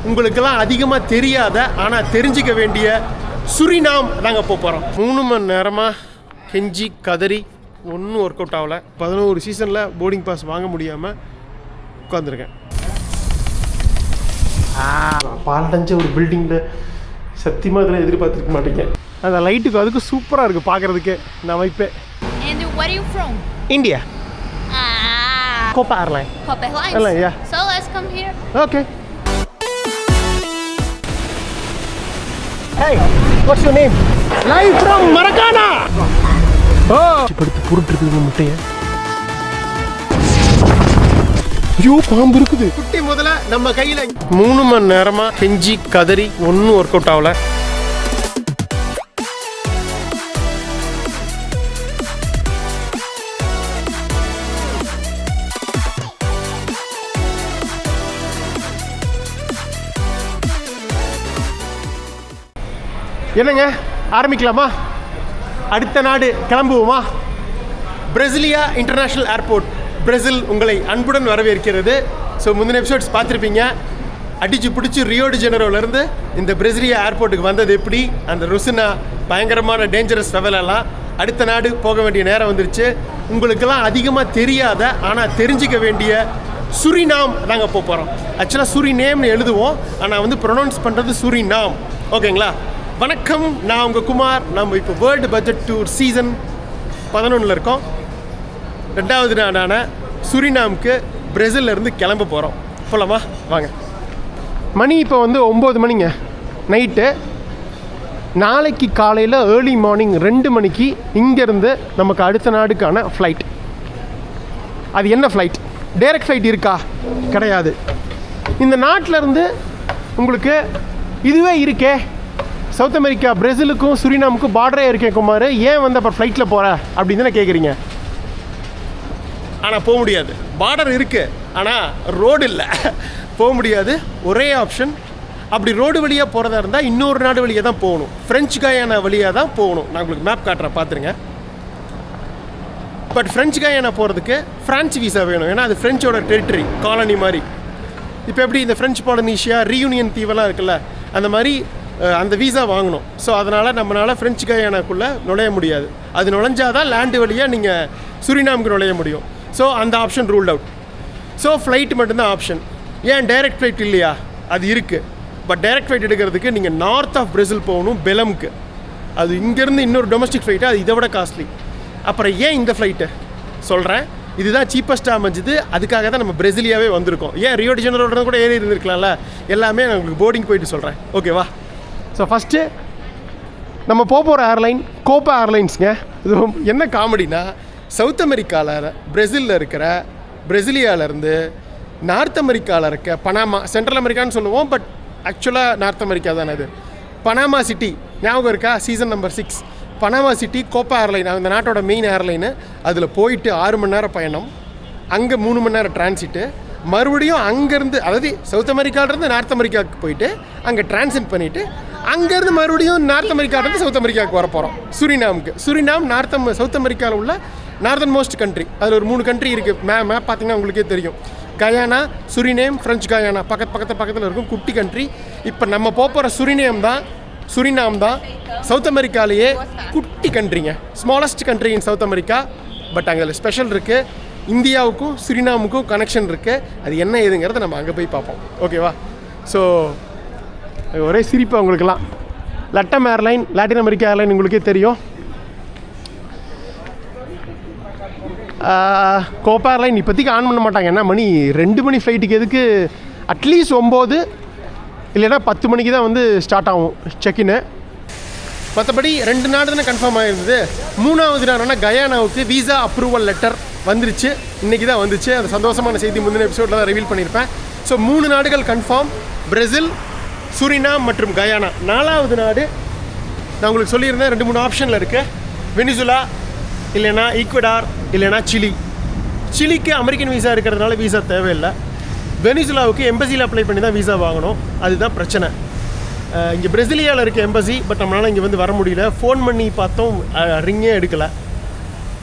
உங்களுக்கெல்லாம் அதிகமாக தெரியாத ஆனால் தெரிஞ்சிக்க வேண்டிய சுரினாம் நாங்கள் போகிறோம். 3 மணி நேரமாக கெஞ்சி கதறி ஒன்றும் ஒர்க் அவுட் ஆகலை. 11 சீசனில் போர்டிங் பாஸ் வாங்க முடியாமல் உட்காந்துருக்கேன். பாலடைஞ்ச ஒரு பில்டிங்கில் சத்தியமாக இதில் எதிர்பார்த்துருக்க மாட்டேங்க. அந்த லைட்டுக்கு அதுக்கு சூப்பராக இருக்குது பார்க்குறதுக்கு இந்த அமைப்பே. India. Copa Airline. Copa Airlines? Airline, yeah. So let's come here. Okay. Hey, what's your name? Live from Maracana. Oh. படுத்து புருட்டுருக்கு முட்டையை. ஐயோ பாம்பு இருக்குது. குட்டி முதல்ல நம்ம கையில் 3 மணி நேரமாக கெஞ்சி கதறி ஒன்றும் ஒர்க் அவுட் ஆகலை. என்னங்க ஆரம்பிக்கலாமா? அடுத்த நாடு கிளம்புவோமா? பிரசிலியா இன்டர்நேஷ்னல் ஏர்போர்ட் பிரேசில் உங்களை அன்புடன் வரவேற்கிறது. ஸோ முந்தின எபிசோட்ஸ் பார்த்துருப்பீங்க. அடிச்சு பிடிச்சி ரியோ டி ஜெனரோலேருந்து இந்த பிரசிலியா ஏர்போர்ட்டுக்கு வந்தது எப்படி, அந்த ருசினா பயங்கரமான டேஞ்சரஸ் லெவலெல்லாம். அடுத்த நாடு போக வேண்டிய நேரம் வந்துருச்சு. உங்களுக்கெல்லாம் அதிகமாக தெரியாத ஆனால் தெரிஞ்சிக்க வேண்டிய சுரினாம் நாங்கள் போகிறோம். ஆக்சுவலாக சுரினேம்னு எழுதுவோம், ஆனால் வந்து ப்ரொனவுன்ஸ் பண்ணுறது சுரினாம். ஓகேங்களா? வணக்கம், நான் உங்கள் குமார். நம்ம இப்போ வேர்ல்டு பட்ஜெட் டூர் சீசன் 11 இருக்கோம். 2வது நாடான சுரினாமுக்கு பிரேசிலிருந்து கிளம்ப போகிறோம். போகலாமா? வாங்க. மணி இப்போ வந்து 9 மணிங்க நைட்டு. நாளைக்கு காலையில் ஏர்லி மார்னிங் 2 மணிக்கு இங்கேருந்து நமக்கு அடுத்த நாடுக்கான ஃப்ளைட். அது என்ன ஃப்ளைட்? டைரக்ட் ஃப்ளைட் இருக்கா? கிடையாது. இந்த நாட்டிலேருந்து உங்களுக்கு இதுவே இருக்கே, சவுத் அமெரிக்கா பிரேசிலுக்கும் சுரினாமுக்கும் பார்டரே இருக்கேன் குமார், ஏன் வந்து அப்போ ஃப்ளைட்டில் போகிற அப்படின்னு தானே கேட்குறீங்க. ஆனால் போக முடியாது. பார்டர் இருக்குது, ஆனால் ரோடு இல்லை, போக முடியாது. ஒரே ஆப்ஷன், அப்படி ரோடு வழியாக போகிறதா இருந்தால் இன்னொரு நாடு வழியாக தான் போகணும். ஃப்ரெஞ்சு கயானா வழியாக தான் போகணும். நான் உங்களுக்கு மேப் காட்டுறேன், பார்த்துருங்க. பட் ஃப்ரெஞ்சு கயானா போகிறதுக்கு ஃப்ரான்ஸ் வீசா வேணும், ஏன்னா அது ஃப்ரெஞ்சோட டெரிட்டரி, காலனி மாதிரி. இப்போ எப்படி இந்த ஃப்ரெஞ்சு பாலினீஷியா ரீயூனியன் தீவெல்லாம் இருக்குல்ல, அந்த மாதிரி அந்த வீசா வாங்கணும். ஸோ அதனால் நம்மளால் ஃப்ரெஞ்சு கயானாக்குள்ளே நுழைய முடியாது. அது நுழைஞ்சாதான் லேண்டு வழியாக நீங்கள் சுரினாமுக்கு நுழைய முடியும். ஸோ அந்த option ruled out. So flight மட்டும்தான் ஆப்ஷன். ஏன் டைரக்ட் ஃப்ளைட் இல்லையா? அது இருக்குது. பட் டைரக்ட் ஃப்ளைட் எடுக்கிறதுக்கு நீங்கள் நார்த் ஆஃப் பிரேசில் போகணும், பெலமுக்கு. அது இங்கேருந்து இன்னொரு டொமஸ்டிக் ஃப்ளைட்டு, அது இதை விட காஸ்ட்லி. அப்புறம் ஏன் இந்த ஃப்ளைட்டு சொல்கிறேன், இதுதான் சீப்பஸ்ட்டாக அமைஞ்சுது. அதுக்காக தான் நம்ம பிரேசிலியாவே வந்திருக்கோம். ஏன் ரியோ டி ஜெனரோட கூட ஏறி இருந்திருக்கலாம்ல. எல்லாமே நான் உங்களுக்கு போர்டிங் போயிட்டு சொல்கிறேன், ஓகேவா? ஸோ ஃபஸ்ட்டு நம்ம போகிற ஏர்லைன் கோப்பா ஏர்லைன்ஸுங்க. இது என்ன காமெடினா, சவுத் அமெரிக்காவில் பிரேசிலில் இருக்கிற பிரேசிலியாவிலேருந்து நார்த் அமெரிக்காவில் இருக்க பனாமா, சென்ட்ரல் அமெரிக்கான்னு சொல்லுவோம், பட் ஆக்சுவலாக நார்த் அமெரிக்கா தானே அது. பனாமா சிட்டி ஞாபகம் இருக்கா? Season number 6 Panama city Copa airline, அந்த நாட்டோட மெயின் ஏர்லைனு. அதில் போயிட்டு 6 மணி நேரம் பயணம், அங்கே 3 மணி நேரம் டிரான்சிட்டு, மறுபடியும் அங்கேருந்து, அதாவது சவுத் அமெரிக்காவிலேருந்து நார்த் அமெரிக்காவுக்கு போயிட்டு அங்கே டிரான்சிட் பண்ணிவிட்டு அங்கேருந்து மறுபடியும் நார்த் அமெரிக்காவிலேருந்து சவுத் அமெரிக்காவுக்கு வர போகிறோம், சுரினாமுக்கு. சுரினாம் சவுத் அமெரிக்காவில் உள்ள நார்தன் மோஸ்ட் கண்ட்ரி. அதில் ஒரு 3 கண்ட்ரி இருக்குது. மேப் பார்த்தீங்கன்னா உங்களுக்கே தெரியும். கயானா, சுரினேம், ஃப்ரெஞ்சு கயானா பக்கத்தில் இருக்கும், குட்டி கண்ட்ரி. இப்போ நம்ம போகிற சுரினாம் தான் சவுத் அமெரிக்காலேயே குட்டி கண்ட்ரிங்க, smallest country in South America. But அங்கே ஸ்பெஷல் இருக்குது. இந்தியாவுக்கும் சுரினாமுக்கும் கனெக்ஷன் இருக்குது. அது என்ன ஏதுங்கிறத நம்ம அங்கே போய் பார்ப்போம், ஓகேவா? ஸோ ஒரே சிரிப்பு உங்களுக்கெல்லாம். லட்டம் ஏர்லைன், லாட்டின் அமெரிக்கா ஏர்லைன் உங்களுக்கே தெரியும். கோப்பா ஏர்லைன் இப்போதைக்கு ஆன் பண்ண மாட்டாங்க. ஏன்னா மணி 2 மணி ஃப்ளைட்டுக்கு எதுக்கு? அட்லீஸ்ட் 9 இல்லைன்னா 10 மணிக்கு தான் வந்து ஸ்டார்ட் ஆகும் செக்இன்னு. மற்றபடி 2 நாடு தானே கன்ஃபார்ம் ஆகிருந்தது. 3வது நாடுனா கயானாவுக்கு வீசா அப்ரூவல் லெட்டர் வந்துருச்சு. இன்றைக்கி தான் வந்துச்சு. அது சந்தோஷமான செய்தி. முந்தின எபிசோடில் தான் ரிவீல் பண்ணியிருப்பேன். ஸோ 3 நாடுகள் கன்ஃபார்ம், பிரேசில், சுரினாம் மற்றும் கயானா. 4வது நாடு நான் உங்களுக்கு சொல்லியிருந்தேன், 2-3 ஆப்ஷனில் இருக்குது. வெனிசுலா, இல்லைனா ஈக்வடார், இல்லைனா சிலி. சிலிக்கு அமெரிக்கன் வீசா இருக்கிறதுனால வீசா தேவையில்லை. வெனிசுலாவுக்கு எம்பசியில் அப்ளை பண்ணி தான் வீசா வாங்கணும். அதுதான் பிரச்சனை. இங்கே பிரேசிலியாவில் இருக்க எம்பசி, பட் நம்மளால் இங்கே வந்து வர முடியல. ஃபோன் பண்ணி பார்த்தோம், ரிங்கே எடுக்கலை.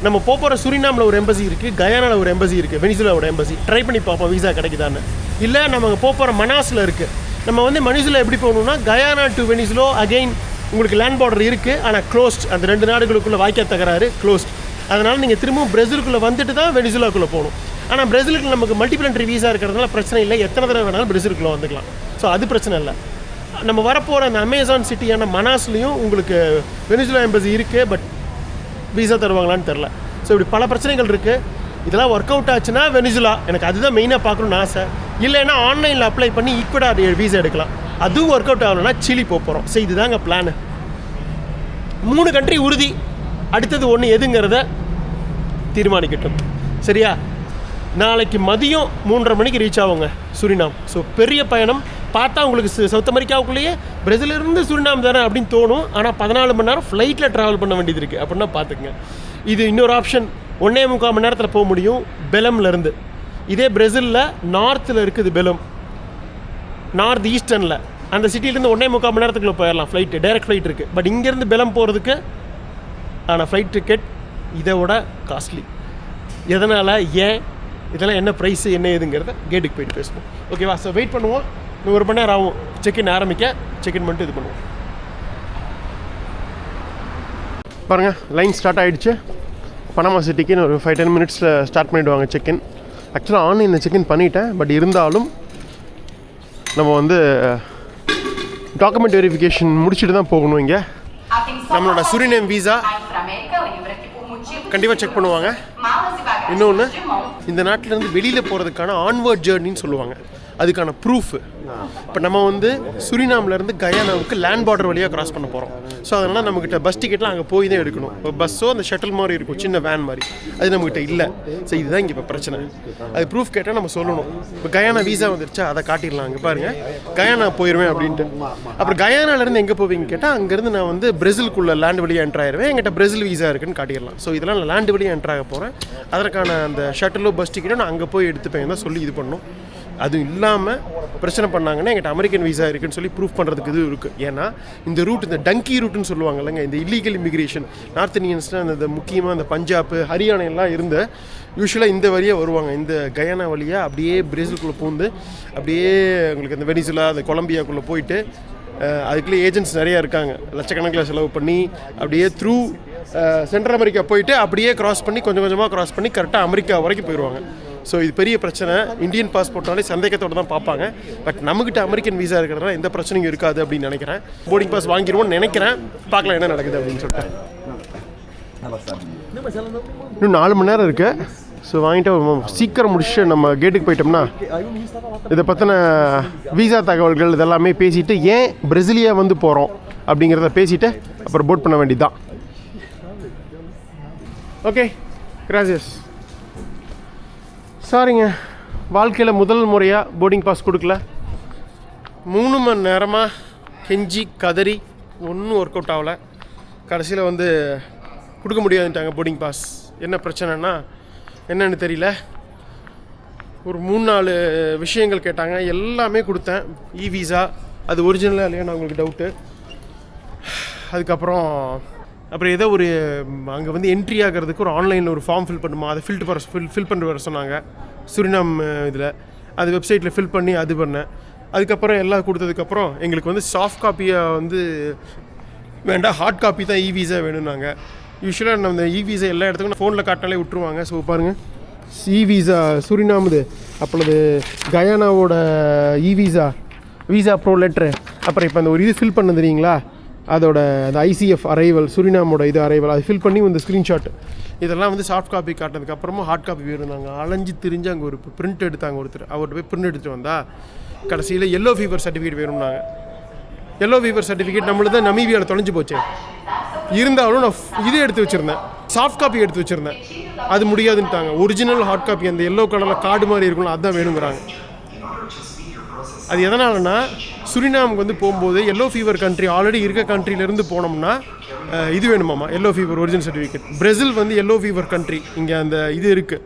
நம்ம போகிற சுரினாமில் ஒரு எம்பசி இருக்குது, கயானாவில் ஒரு எம்பசி இருக்குது, வெனிசுலாவோட எம்பசி. ட்ரை பண்ணி பார்ப்போம் வீசா கிடைக்குதான்னு. இல்லை நம்ம போகிற மனாஸில் இருக்குது, நம்ம வந்து வெனிசுலா எப்படி போகணுன்னா கயானா டு வெனிசுலா அகெயின் உங்களுக்கு லேண்ட் பார்டர் இருக்குது, ஆனால் க்ளோஸ்ட். அந்த 2 நாடுகளுக்குள்ளே வாய்க்கா தகராறு க்ளோஸ்ட். அதனால் நீங்கள் திரும்பவும் பிரேசிலுக்குள்ளே வந்துட்டு தான் வெனிசுலாக்குள்ளே போகணும். ஆனால் பிரேசிலுக்கு நமக்கு மல்டிபிள் என்ட்ரி வீசா இருக்கிறதுனால பிரச்சனை இல்லை, எத்தனை தடவை வேணாலும் பிரேசிலுக்குள்ளே வந்துக்கலாம். ஸோ அது பிரச்சனை இல்லை. நம்ம வரப்போகிற அந்த அமேசான் சிட்டியான மனாஸ்லேயும் உங்களுக்கு வெனிசுலா எம்பசி இருக்குது, பட் வீசா தருவாங்களான்னு தெரில. ஸோ இப்படி பல பிரச்சனைகள் இருக்குது. இதெல்லாம் ஒர்க் அவுட் ஆச்சுன்னா வெனிசுலா, எனக்கு அதுதான் மெயினாக பார்க்கணுன்னு ஆசை. இல்லைன்னா ஆன்லைனில் அப்ளை பண்ணி ஈக்குவடாக வீசா எடுக்கலாம். அதுவும் ஒர்க் அவுட் ஆகணும்னா சிலி போகிறோம். ஸோ இதுதாங்க பிளானு. 3 கண்ட்ரி உறுதி. அடுத்தது ஒன்று எதுங்கிறத தீர்மானிக்கட்டும். சரியா? நாளைக்கு மதியம் 3:30 மணிக்கு ரீச் ஆகுங்க சுரினாம். ஸோ பெரிய பயணம். பார்த்தா உங்களுக்கு சவுத் அமெரிக்காவுக்குள்ளேயே பிரேசிலிருந்து சுரினாம் தானே அப்படின்னு தோணும். ஆனால் 14 மணி நேரம் ஃப்ளைட்டில் ட்ராவல் பண்ண வேண்டியது இருக்குது. அப்படின்னா பார்த்துக்குங்க. இது இன்னொரு ஆப்ஷன். 1.25 மணி நேரத்தில் போக முடியும் பெலம்லேருந்து. இதே பிரேசிலில் நார்த்தில் இருக்குது பெலம், நார்த் ஈஸ்டர்னில். அந்த சிட்டிலேருந்து 1.25 மணி நேரத்துக்குள்ளே போயிடலாம். ஃப்ளைட்டு டைரக்ட் ஃப்ளைட் இருக்குது. பட் இங்கேருந்து பெலம் போகிறதுக்கு ஆனால் ஃப்ளைட் டிக்கெட் இதை விட காஸ்ட்லி. எதனால், ஏன், இதெல்லாம் என்ன ப்ரைஸு, என்ன ஏதுங்கிறத கேட்டுக்கு போயிட்டு பேசுவோம். ஓகேவா? ஸோ வெயிட் பண்ணுவோம். 1 மணி நேரம் ஆகும் செக்இன் ஆரம்பிக்க. செக்இன் பண்ணிட்டு இது பண்ணுவோம். பாருங்கள், லைன் ஸ்டார்ட் ஆகிடுச்சு. பனாமா சிட்டிக்குன்னு ஒரு 5-10 மினிட்ஸில் ஸ்டார்ட் பண்ணிவிடுவாங்க செக்இன். ஆக்சுவலாக ஆன்லைனில் செக்இன் பண்ணிட்டேன். பட் இருந்தாலும் நம்ம வந்து டாக்குமெண்ட் வெரிஃபிகேஷன் முடிச்சுட்டு தான் போகணும். இங்கே நம்மளோட சுரினேம் வீசா கண்டிப்பாக செக் பண்ணுவாங்க. இன்னொன்று, இந்த நாட்டிலேருந்து வெளியில் போகிறதுக்கான ஆன்வர்ட் ஜேர்னின்னு சொல்லுவாங்க. அதுக்கான ப்ரூஃப். இப்போ நம்ம வந்து சுரினாம்லேருந்து கயானாவுக்கு லேண்ட் பார்டர் வழியாக கிராஸ் பண்ண போகிறோம். ஸோ அதனால் நம்மக்கிட்ட பஸ் டிக்கெட்லாம் அங்கே போய் தான் எடுக்கணும். இப்போ பஸ்ஸோ அந்த ஷட்டில் மாதிரி இருக்கும், சின்ன வேன் மாதிரி, அது நம்மக்கிட்ட இல்லை. ஸோ இதுதான் இங்கே இப்போ பிரச்சனை. அது ப்ரூஃப் கேட்டால் நம்ம சொல்லணும். இப்போ கயானா வீசா வந்துருச்சா, அதை காட்டிடலாம். அங்கே பாருங்கள், கயானா போயிடுவேன் அப்படின்ட்டு. அப்புறம் கயானாலேருந்து எங்கே போவீங்கன்னு கேட்டால், அங்கேருந்து நான் வந்து பிரேசிலுக்குள்ளே லேண்ட் வழியாக என்ட்ரு ஆயிடுவேன். என்கிட்ட பிரேசில் வீசா இருக்குன்னு காட்டிடலாம். ஸோ இதெல்லாம் நான் லேண்ட் வழியாக என்ட்ரு ஆக போகிறேன். அதற்கான அந்த ஷட்டிலோ பஸ் டிக்கெட்டோ நான் அங்கே போய் எடுத்துப்பேன் தான் சொல்லி இது பண்ணணும். அதுவும் இல்லாமல் பிரச்சனை பண்ணாங்கன்னா என்கிட்ட அமெரிக்கன் வீசா இருக்குன்னு சொல்லி ப்ரூஃப் பண்ணுறதுக்கு இது இருக்குது. ஏன்னா இந்த ரூட், இந்த டங்கி ரூட்டுன்னு சொல்லுவாங்க இல்லைங்க, இந்த இல்லீகல் இமிக்ரேஷன் நார்த் இந்தியன்ஸ்னால் அந்த முக்கியமாக அந்த பஞ்சாப், ஹரியானையெல்லாம் இருந்த யூஸ்வலாக இந்த வழியாக வருவாங்க. இந்த கயானா வழியாக அப்படியே பிரேசிலுக்குள்ளே பூந்து அப்படியே உங்களுக்கு அந்த வெனிசுலா, அந்த கொலம்பியாக்குள்ளே போயிட்டு அதுக்குள்ளே ஏஜென்ட்ஸ் நிறையா இருக்காங்க. லட்சக்கணக்கில் செலவு பண்ணி அப்படியே த்ரூ சென்ட்ரல் அமெரிக்கா போயிட்டு அப்படியே கிராஸ் பண்ணி கொஞ்சம் கொஞ்சமாக கிராஸ் பண்ணி கரெக்டாக அமெரிக்கா வரைக்கும் போயிடுவாங்க. ஸோ இது பெரிய பிரச்சனை. இந்தியன் பாஸ்போர்ட்னாலே சந்தேகத்தோடு தான் பார்ப்பாங்க. பட் நம்மகிட்ட அமெரிக்கன் வீசா இருக்கிறதுனால எந்த பிரச்சனையும் இருக்காது அப்படின்னு நினைக்கிறேன். போர்டிங் பாஸ் வாங்கிடுவோம்னு நினைக்கிறேன். பார்க்கலாம் என்ன நடக்குது அப்படின்னு சொல்லிட்டு. இன்னும் 4 மணி நேரம் இருக்குது. ஸோ வாங்கிட்டு சீக்கிரம் முடிச்சு நம்ம கேட்டுக்கு போயிட்டோம்னா இதை பற்றின வீசா தகவல்கள் இதெல்லாமே பேசிவிட்டு ஏன் பிரேசிலியா வந்து போகிறோம் அப்படிங்கிறத பேசிவிட்டு அப்புறம் போட் பண்ண வேண்டியது தான். ஓகே, கிராசியஸ். சாரிங்க, வாழ்க்கையில் முதல் முறையாக போர்டிங் பாஸ் கொடுக்கல. 3 மணி நேரமாக கெஞ்சி கதறி ஒன்றும் ஒர்க் அவுட் ஆகலை. கடைசியில் வந்து கொடுக்க முடியாதுன்ட்டாங்க போர்டிங் பாஸ். என்ன பிரச்சனைனா என்னன்னு தெரியல. ஒரு 3-4 விஷயங்கள் கேட்டாங்க, எல்லாமே கொடுத்தேன். வீசா அது ஒரிஜினலாக இல்லையா நான் உங்களுக்கு டவுட்டு. அதுக்கப்புறம் ஏதோ ஒரு அங்கே வந்து என்ட்ரி ஆகிறதுக்கு ஒரு ஆன்லைனில் ஒரு ஃபார்ம் ஃபில் பண்ணுமா, அதை ஃபில் பண்ணிட்டு வர சொன்னாங்க சுரினாம் இதில். அது வெப்சைட்டில் ஃபில் பண்ணி அது பண்ணேன். அதுக்கப்புறம் எல்லாம் கொடுத்ததுக்கப்புறம் எங்களுக்கு வந்து சாஃப்ட் காப்பியாக வந்து வேண்டாம், ஹார்ட் காப்பி தான் வீசா வேணும்னாங்க. யூஸ்வலாக நம்ம இந்த வீசா எல்லா இடத்துக்கும் ஃபோனில் காட்டினாலே விட்டுருவாங்க. ஸோ பாருங்கள், வீசா சுரினாமுது, அப்பொழுது கயானாவோட வீசா ப்ரோ லெட்ரு, அப்புறம் இப்போ அந்த ஒரு இது ஃபில் பண்ண தெரியுங்களா, அதோட அந்த ஐசிஎஃப் அரைவல், சுரினாமோட இது அரைவல், அது ஃபில் பண்ணி இந்த ஸ்க்ரீன்ஷாட் இதெல்லாம் வந்து சாஃப்ட் காப்பி காட்டினதுக்கப்புறமா ஹார்ட் காப்பி வேணும்னாங்க. அலைஞ்சு திரிஞ்சு அங்கே ஒரு பிரிண்ட் எடுத்தாங்க ஒருத்தர். அவர்கிட்ட போய் பிரிண்ட் எடுத்துகிட்டு வந்தால் கடைசியில் எல்லோ ஃபீவர் சர்டிஃபிகேட் வேணும்னாங்க. எல்லோ ஃபீவர் சர்டிஃபிகேட் நம்மளுக்கு தான் நமீபியாவில் தொலைஞ்சு போச்சு. இருந்தாலும் நான் இது எடுத்து வச்சுருந்தேன், சாஃப்ட் காப்பி எடுத்து வச்சுருந்தேன். அது முடியாதுன்ட்டாங்க. ஒரிஜினல் ஹார்ட் காப்பி அந்த எல்லோ கலரில் கார்டு மாதிரி இருக்கும்ல, அதுதான் வேணுங்கிறாங்க. அது எதனாலனா சுரினாமுக்கு வந்து போகும்போது எல்லோ ஃபீவர் கண்ட்ரி ஆல்ரெடி இருக்க கண்ட்ரிலேருந்து போனோம்னா இது வேணுமாம்மா, yellow fever original certificate. Brazil வந்து எல்லோ ஃபீவர் கண்ட்ரி, இங்கே அந்த இது இருக்குது.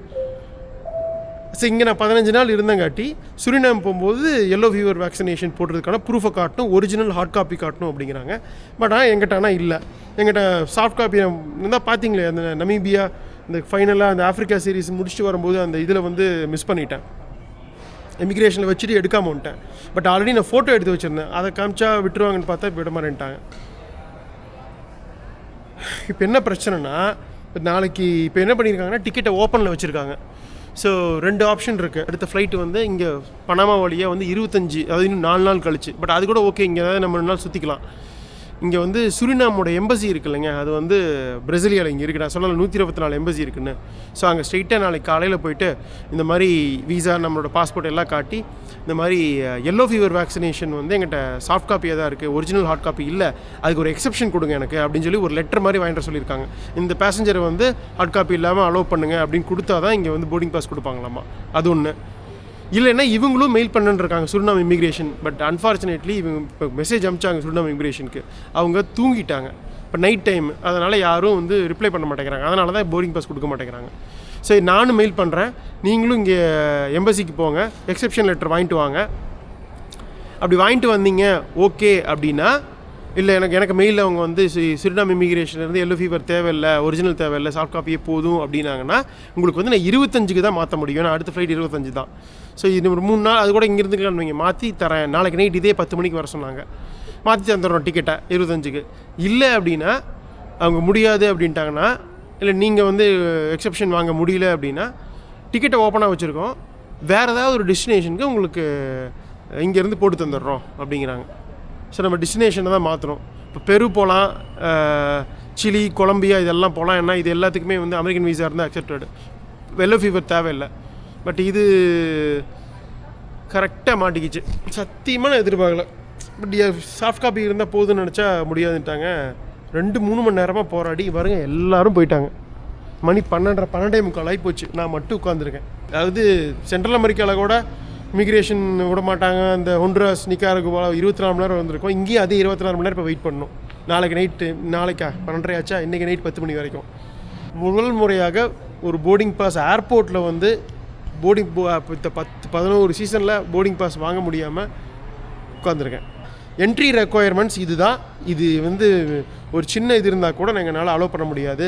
ஸோ இங்கே நான் 15 நாள் இருந்தங்காட்டி சுரினாம் போகும்போது எல்லோ ஃபீவர் வேக்சினேஷன் போடுறதுக்கான ப்ரூஃபை காட்டணும், ஒரிஜினல் ஹார்ட் காப்பி காட்டணும் அப்படிங்கிறாங்க. பட் எங்கிட்ட ஆனால் இல்லை. எங்கிட்ட சாஃப்ட் காப்பி இருந்தால் பார்த்தீங்களே, அந்த நமீபியா இந்த ஃபைனலாக அந்த ஆஃப்ரிக்கா சீரீஸ் முடிச்சுட்டு வரும்போது அந்த இதில் வந்து மிஸ் பண்ணிட்டேன். இமிக்ரேஷனில் வச்சுட்டு எடுக்காமல் வந்துட்டேன். பட் ஆல்ரெடி நான் ஃபோட்டோ எடுத்து வச்சுருந்தேன், அதை காமிச்சா விட்டுருவாங்கன்னு பார்த்தா இப்போ விட மாட்டேன்ட்டாங்க. இப்போ என்ன பிரச்சனைனா, நாளைக்கு இப்போ என்ன பண்ணியிருக்காங்கன்னா டிக்கெட்டை ஓப்பனில் வச்சுருக்காங்க. ஸோ 2 ஆப்ஷன் இருக்குது. அடுத்த ஃப்ளைட்டு வந்து இங்கே பனாமா வழியாக வந்து 25, அதாவது இன்னும் 4 நாள் கழிச்சு. பட் அது கூட ஓகே, இங்கே ஏதாவது நம்ம 2 நாள் சுற்றிக்கலாம். இங்கே வந்து சுரினாமோட எம்பசி இருக்குது இல்லைங்க, அது வந்து பிரசிலியாவில் இங்கே இருக்குது. நான் சொன்னால 124 எம்பசி இருக்குன்னு. ஸோ அங்கே ஸ்ட்ரெயிட்டாக நாளைக்கு காலையில் போயிட்டு இந்த மாதிரி வீசா, நம்மளோட பாஸ்போர்ட் எல்லாம் காட்டி, இந்த மாதிரி எல்லோ ஃபீவர் வேக்சினேஷன் வந்து எங்கிட்ட சாஃப்ட் காப்பியாக தான் இருக்குது, ஒரிஜினல் ஹார்ட் காப்பி இல்லை, அதுக்கு ஒரு எக்ஸப்ஷன் கொடுங்க எனக்கு அப்படின்னு சொல்லி ஒரு லெட்டர் மாதிரி வாங்கிட்டு சொல்லியிருக்காங்க. இந்த பேசஞ்சரை வந்து ஹார்ட் காப்பி இல்லாமல் அலோவ் பண்ணுங்க அப்படின்னு கொடுத்தா தான் இங்கே வந்து போர்டிங் பாஸ் கொடுப்பாங்களாமா. அது ஒன்று. இல்லைன்னா இவங்களும் மெயில் பண்ணிருக்காங்க சுரினாம் இமிக்ரேஷன். பட் அன்ஃபார்ச்சுனேட்லி இவங்க இப்போ மெசேஜ் அனுப்பிச்சாங்க சுரினாம் இமிக்ரேஷனுக்கு, அவங்க தூங்கிட்டாங்க இப்போ நைட் டைம். அதனால் யாரும் வந்து ரிப்ளை பண்ண மாட்டேங்கிறாங்க. அதனால தான் போர்டிங் பாஸ் கொடுக்க மாட்டேங்கிறாங்க. சரி, நானும் மெயில் பண்ணுறேன், நீங்களும் இங்கே எம்பசிக்கு போங்க, எக்ஸப்ஷன் லெட்டர் வாங்கிட்டு வாங்க. அப்படி வாங்கிட்டு வந்தீங்க ஓகே அப்படின்னா, இல்லை எனக்கு மெயிலில் அவங்க வந்து சுரினாம் இமிக்ரேஷன்லேருந்து எல்லோ ஃபீவர் தேவையில்லை, ஒரிஜினல் தேவையில்லை, சாஃப்ட் காப்பியே போதும் அப்படின்னாங்கன்னா உங்களுக்கு வந்து நான் 25க்கு தான் மாற்ற முடியும். நான் அடுத்த ஃப்ளைட் 25 தான். ஸோ இது ஒரு 3 நாள் அது கூட இங்கே இருந்துக்கலாம், நீங்கள் மாற்றி தரேன், நாளைக்கு நைட் இதே 10 மணிக்கு வர சொன்னாங்க, மாற்றி தந்துடுறோம் டிக்கெட்டை 25க்கு. இல்லை அப்படின்னா அவங்க முடியாது அப்படின்ட்டாங்கன்னா, இல்லை நீங்கள் வந்து எக்ஸப்ஷன் வாங்க முடியல அப்படின்னா டிக்கெட்டை ஓப்பனாக வச்சுருக்கோம், வேறு ஏதாவது ஒரு டெஸ்டினேஷனுக்கு உங்களுக்கு இங்கேருந்து போட்டு தந்துடுறோம் அப்படிங்கிறாங்க. ஸோ நம்ம டெஸ்டினேஷனை தான் மாற்றணும். இப்போ பெரு போகலாம், சிலி, கொலம்பியா இதெல்லாம் போகலாம். ஏன்னா இது எல்லாத்துக்குமே வந்து அமெரிக்கன் வீசா இருந்தால் அக்செப்டடு, எல்லோ ஃபீவர் தேவையில்லை. பட் இது கரெக்டாக மாட்டிக்கிச்சு. சத்தியமாக நான் எதிர்பார்க்கல. பட் சாஃப்ட் காப்பி இருந்தால் போதுன்னு நினச்சா முடியாதுன்ட்டாங்க. 2-3 மணி நேரமாக போராடி பாருங்க, எல்லோரும் போயிட்டாங்க. மணி 12:45 ஆகி போச்சு. நான் மட்டும் உட்காந்துருக்கேன். அதாவது சென்ட்ரல் அமெரிக்காவில் கூட இமிக்ரேஷன் விட மாட்டாங்க. அந்த ஹொண்டுராஸ், நிக்காரகுவா 24 மணி நேரம் வந்திருக்கோம். இங்கேயும் அதே 24 மணி நேரம் இப்போ வெயிட் பண்ணணும். நாளைக்கு நைட்டு, நாளைக்கா 12:30 ஆச்சா, இன்றைக்கி நைட் 10 மணி வரைக்கும். முதல் முறையாக ஒரு போர்டிங் பாஸ் ஏர்போர்ட்டில் வந்து போர்டிங் 10-11 சீசனில் போர்டிங் பாஸ் வாங்க முடியாமல் உட்காந்துருக்கேன். என்ட்ரி ரெக்குயர்மெண்ட்ஸ் இது தான். இது வந்து ஒரு சின்ன இது இருந்தால் கூட எங்களால் அலோவ் பண்ண முடியாது.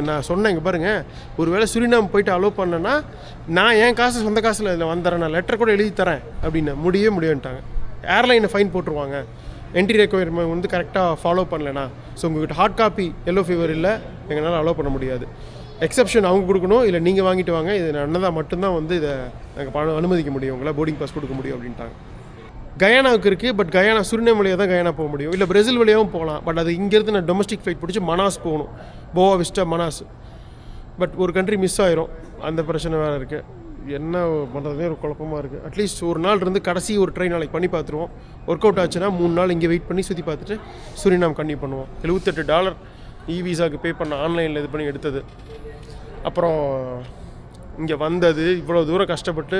நான் சொன்னேன், இங்கே பாருங்கள், ஒரு வேளை சுரினாம் போயிட்டு அலோவ் பண்ணேன்னா நான் என் காசு சொந்த காசில் இதில் வந்துடுறேன், நான் லெட்டர் கூட எழுதி தரேன் அப்படின்னு. முடியவே முடியாதுன்ட்டாங்க. ஏர்லைனை ஃபைன் போட்டுருவாங்க என்ட்ரி ரெக்குயர்மெண்ட் வந்து கரெக்டாக ஃபாலோ பண்ணலனா. ஸோ உங்கள்கிட்ட ஹார்ட் காப்பி எல்லோ ஃபீவர் இல்லை, எங்களால் அலோவ் பண்ண முடியாது. எக்ஸப்ஷன் அவங்க கொடுக்கணும், இல்லை நீங்கள் வாங்கிட்டு வாங்க, இது நடந்தால் மட்டும்தான் வந்து இதை நாங்கள் அனுமதிக்க முடியும், உங்களை போர்டிங் பாஸ் கொடுக்க முடியும் அப்படின்ட்டாங்க. கயானாவுக்கு இருக்குது. பட் கயானா சுரினாம் வழியாக தான் கயானா போக முடியும். இல்லை பிரேசில் வழியாகவும் போகலாம். பட் அது இங்கேருந்து நான் டொமஸ்டிக் ஃப்ளைட் பிடிச்சி மனாஸ் போகணும், போவா விஸ்டா மனாஸ். பட் ஒரு கண்ட்ரி மிஸ் ஆயிரும், அந்த பிரச்சனை வேறு இருக்குது. என்ன பண்ணுறதுனே ஒரு குழப்பமாக இருக்குது. அட்லீஸ்ட் ஒரு நாள் இருந்து கடைசி ஒரு ட்ரெயின் நாளைக்கு பண்ணி பார்த்துருவோம். ஒர்க் அவுட் ஆச்சுன்னா 3 நாள் இங்கே வெயிட் பண்ணி சுற்றி பார்த்துட்டு சுரினாம் கண்டினியூ பண்ணுவோம். $78 இ-விசாவுக்கு பே பண்ண, ஆன்லைனில் இது பண்ணி எடுத்தது. அப்புறம் இங்கே வந்தது, இவ்வளோ தூரம் கஷ்டப்பட்டு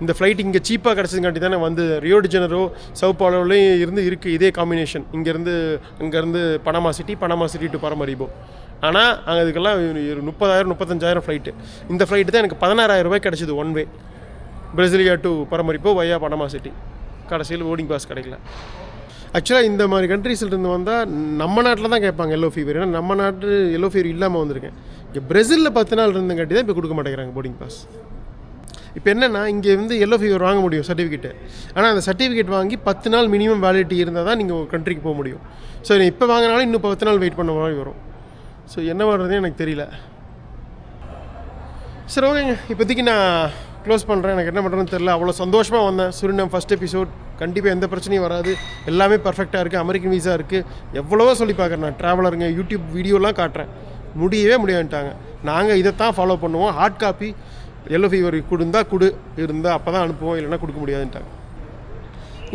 இந்த ஃப்ளைட் இங்கே சீப்பாக கிடச்சதுங்காட்டி தானே வந்து ரியோ டி ஜெனரோ, சவு பாலோலையும் இருந்து இருக்குது இதே காம்பினேஷன். அங்கேருந்து பனாமா சிட்டி டு பரமரிபோ. ஆனால் அங்கே இதுக்கெல்லாம் 30,000-35,000 ஃப்ளைட்டு. இந்த ஃப்ளைட்டு தான் எனக்கு 16,000 ரூபாய் கிடச்சிது one way, Brasilia to Paramaribo via Panama city. கடைசியில் போர்டிங் பாஸ் கிடைக்கல. ஆக்சுவலாக இந்த மாதிரி கண்ட்ரீஸ்லேருந்து வந்தால் நம்ம நாட்டில் தான் கேட்பாங்க எல்லோ ஃபீவர். ஏன்னா நம்ம நாட்டு எல்லோ ஃபீவர் இல்லாமல் வந்திருக்கேன். இங்கே பிரேசிலில் 10 நாள் இருந்தங்காட்டி தான் இப்போ கொடுக்க மாட்டேங்கிறாங்க போர்டிங் பாஸ். இப்போ என்னென்னா, இங்கே வந்து எல்லோ ஃபீவர் வாங்க முடியும் சர்டிஃபிகேட்டு. ஆனால் அந்த சர்டிஃபிகேட் வாங்கி 10 நாள் மினிமம் வேலிடிட்டி இருந்தால் தான் நீங்கள் ஒரு கண்ட்ரிக்கு போக முடியும். ஸோ இப்போ வாங்கினாலும் இன்னும் 10 நாள் வெயிட் பண்ண மாதிரி வரும். ஸோ என்ன பண்ணுறதுன்னு எனக்கு தெரியல. சரி, ஓகேங்க, இப்போதைக்கு நான் க்ளோஸ் பண்ணுறேன். எனக்கு என்ன பண்ணுறதுன்னு தெரியல. அவ்வளோ சந்தோஷமாக வந்தேன். Suriname first episode. கண்டிப்பாக எந்த பிரச்சனையும் வராது, எல்லாமே பர்ஃபெக்டாக இருக்குது. அமெரிக்கன் வீசா இருக்குது. எவ்வளவோ சொல்லி பார்க்குறேன் நான், ட்ராவலருங்க யூடியூப் வீடியோலாம் காட்டுறேன், முடியவே முடியாதுட்டாங்க. நாங்கள் இதைத்தான் ஃபாலோ பண்ணுவோம். ஹார்ட் காப்பி எல்லோ ஃபீவர் இருந்தால் அப்போ தான் அனுப்புவோம், இல்லைன்னா கொடுக்க முடியாதுன்ட்டாங்க.